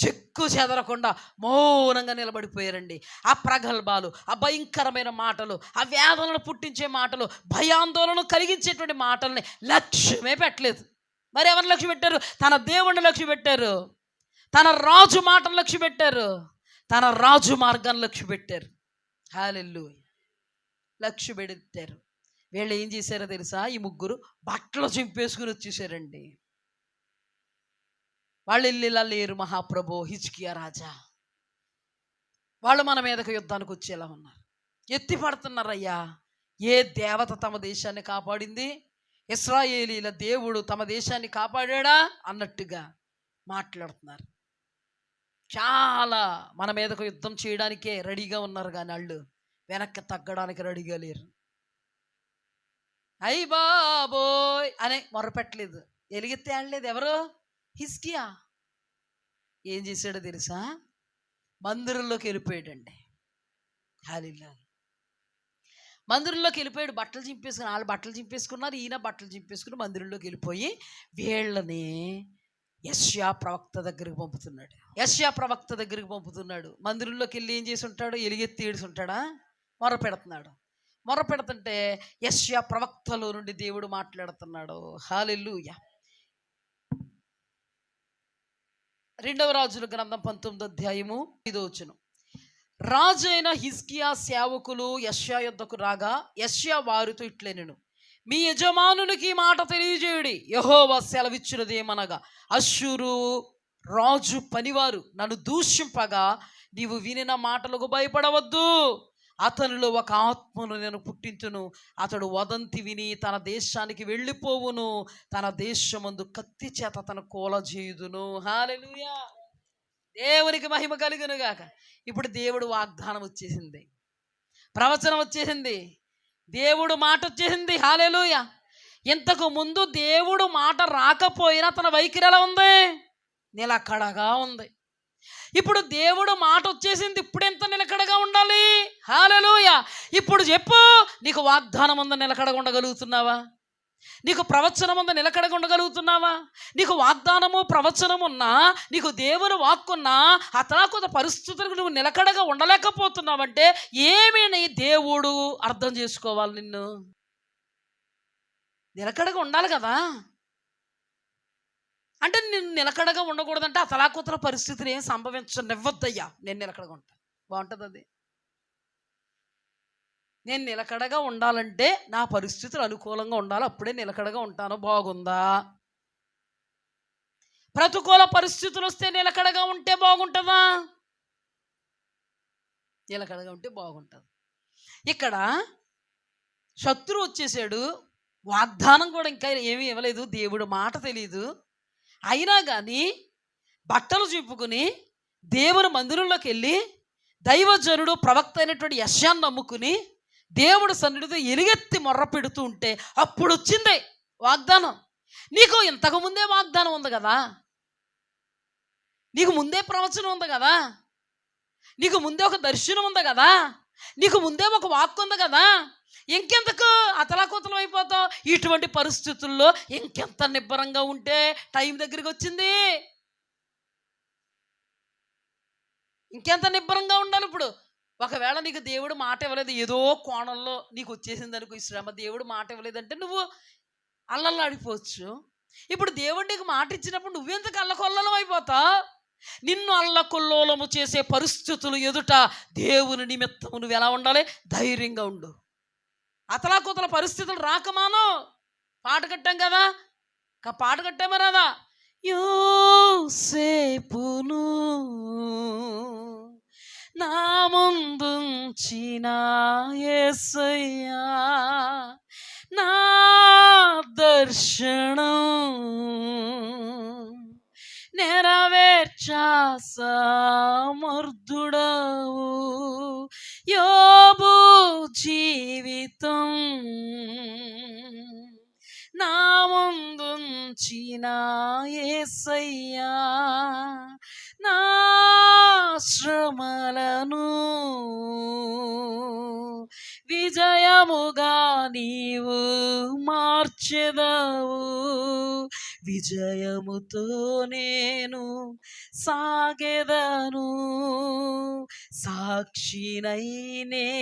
చెక్కు చెదరకుండా మౌనంగా నిలబడిపోయారండి. ఆ ప్రగల్భాలు, ఆ భయంకరమైన మాటలు, ఆ వేదనలు పుట్టించే మాటలు, భయాందోళన కలిగించేటువంటి మాటల్ని లక్ష్యమే పెట్టలేదు. మరి ఎవరిని లక్ష్య పెట్టారు? తన దేవుణ్ణి లక్ష్య పెట్టారు, తన రాజు మాటలు లక్ష్య పెట్టారు, తన రాజు మార్గాన్ని లక్ష్య పెట్టారు. హల్లెలూయా. లక్ష్య పెట్టారు. వీళ్ళు ఏం చేశారో తెలుసా? ఈ ముగ్గురు బట్టలు చింపేసుకుని వచ్చేసారండి. వాళ్ళు ఇలా లేరు మహాప్రభు, హిజ్కియా రాజా. వాళ్ళు మన మీదకు యుద్ధానికి వచ్చేలా ఉన్నారు. ఎత్తి పడుతున్నారయ్యా. ఏ దేవత తమ దేశాన్ని కాపాడింది? ఇశ్రాయేలీల దేవుడు తమ దేశాన్ని కాపాడా అన్నట్టుగా మాట్లాడుతున్నారు. చాలా మన మీదకు యుద్ధం చేయడానికే రెడీగా ఉన్నారు, కానీ వాళ్ళు వెనక్కి తగ్గడానికి రెడీగా లేరు. అయ్య బాబోయ్ అని మొరపెట్టలేదు, ఎలుగెత్తి ఆడలేదు. ఎవరు? హిజ్కియా. ఏం చేశాడో తెలుసా? మందిరంలోకి వెళ్ళిపోయాడండి. హల్లెలూయా. మందిరంలోకి వెళ్ళిపోయాడు. బట్టలు చింపేసుకుని, వాళ్ళు బట్టలు చింపేసుకున్నారు, ఈయన బట్టలు చింపేసుకుని మందిరంలోకి వెళ్ళిపోయి వీళ్ళని యెషయా ప్రవక్త దగ్గరికి పంపుతున్నాడు. మందిరంలోకి వెళ్ళి ఏం చేసి ఉంటాడు? ఎలుగెత్తి ఏడిసి ఉంటాడా? మొర పెడుతుంటే యెషయా ప్రవక్తలో నుండి దేవుడు మాట్లాడుతున్నాడు. హల్లెలూయా. 2వ రాజుల గ్రంథం 19వ అధ్యాయము 5వ వచనం. రాజు అయిన హిజ్కియా సేవకులు యెషయా యొద్దకు రాగా యెషయా వారితో ఇట్లనెను, మీ యజమానునికి ఈ మాట తెలియజేయుడి. యెహోవా సెలవిచ్చినదేమనగా, అష్షూరు రాజు పనివారు నన్ను దూషింపగా నీవు వినిన మాటలకు భయపడవద్దు. అతనిలో ఒక ఆత్మను నేను పుట్టించును. అతడు వదంతి విని తన దేశానికి వెళ్ళిపోవును. తన దేశమందు కత్తి చేత తన కూలజేయుదును. హల్లెలూయా. దేవునికి మహిమ కలుగును గాక. ఇప్పుడు దేవుడు వాగ్దానం వచ్చేసింది, ప్రవచనం వచ్చేసింది, దేవుడు మాట వచ్చేసింది. హల్లెలూయా. ఇంతకు ముందు దేవుడు మాట రాకపోయినా తన వైఖరి ఎలా ఉంది? నిలకడగా ఉంది. ఇప్పుడు దేవుడు మాట వచ్చేసింది, ఇప్పుడు ఎంత నిలకడగా ఉండాలి? హల్లెలూయా. ఇప్పుడు చెప్పు, నీకు వాగ్దానం ఉందా? నిలకడగా ఉండగలుగుతున్నావా? నీకు ప్రవచనం ఉందా? నిలకడగా ఉండగలుగుతున్నావా? నీకు వాగ్దానము ప్రవచనం ఉన్నా, నీకు దేవుని వాక్కున్నా, అతలాకుత పరిస్థితులకు నువ్వు నిలకడగా ఉండలేకపోతున్నావంటే ఏమీ నీ దేవుడు అర్థం చేసుకోవాలి. నిన్ను నిలకడగా ఉండాలి కదా. అంటే నేను నిలకడగా ఉండకూడదంటే అతలాకుతల పరిస్థితులు ఏం సంభవించనివ్వద్దయ్యా, నేను నిలకడగా ఉంటాను. బాగుంటుంది అది. నేను నిలకడగా ఉండాలంటే నా పరిస్థితులు అనుకూలంగా ఉండాలి, అప్పుడే నిలకడగా ఉంటాను. బాగుందా? ప్రతికూల పరిస్థితులు వస్తే నిలకడగా ఉంటే బాగుంటుందా? నిలకడగా ఉంటే బాగుంటుంది. ఇక్కడ శత్రువు వచ్చేసాడు, వాగ్దానం కూడా ఇంకా ఏమీ ఇవ్వలేదు, దేవుడు మాట తెలియదు. అయినా కానీ బట్టలు చూపుకుని దేవుని మందిరంలోకి వెళ్ళి దైవజనుడు ప్రవక్త అయినటువంటి యెషయాను నమ్ముకుని దేవుడు సన్నిధితో ఎలుగెత్తి మొర్ర పెడుతూ ఉంటే అప్పుడు వచ్చింది వాగ్దానం. నీకు ఇంతకు ముందే వాగ్దానం ఉంది కదా, నీకు ముందే ప్రవచనం ఉంది కదా, నీకు ముందే ఒక దర్శనం ఉంది కదా, నీకు ముందే ఒక వాక్కు ఉంది కదా, ఇంకెంతకు అతలాకుతలం అయిపోతావు? ఇటువంటి పరిస్థితుల్లో ఇంకెంత నిబ్బరంగా ఉంటే టైం దగ్గరికి వచ్చింది. ఇంకెంత నిబ్బరంగా ఉండాలి. ఇప్పుడు ఒకవేళ నీకు దేవుడు మాట ఇవ్వలేదు, ఏదో కోణంలో నీకు వచ్చేసింది అనుకో ఈ శ్రమ, దేవుడు మాట ఇవ్వలేదంటే నువ్వు అల్లల్లాడిపోవచ్చు. ఇప్పుడు దేవుడు నీకు మాట ఇచ్చినప్పుడు నువ్వెందుకు అల్లకొల్లం అయిపోతావు? నిన్ను అల్లకొల్లోలము చేసే పరిస్థితులు ఎదుట దేవుని నిమిత్తము నువ్వు ఎలా ఉండాలి? ధైర్యంగా ఉండు. అతలాకుతల పరిస్థితులు రాకమాను. పాట కట్టాం కదా, పాట కట్టామా రాదా? యోసేపును నా ముందుంచిన యేసయ్యా, నా దర్శనం నెరవేర్చా సమర్థుడవు. యోబు జీవితం నా ముందుంచిన యేసయ్యా, నా శ్రమలను విజయముగా నీవు మార్చెదవు. విజయముతో నేను సాగెదను, సాక్షినైనే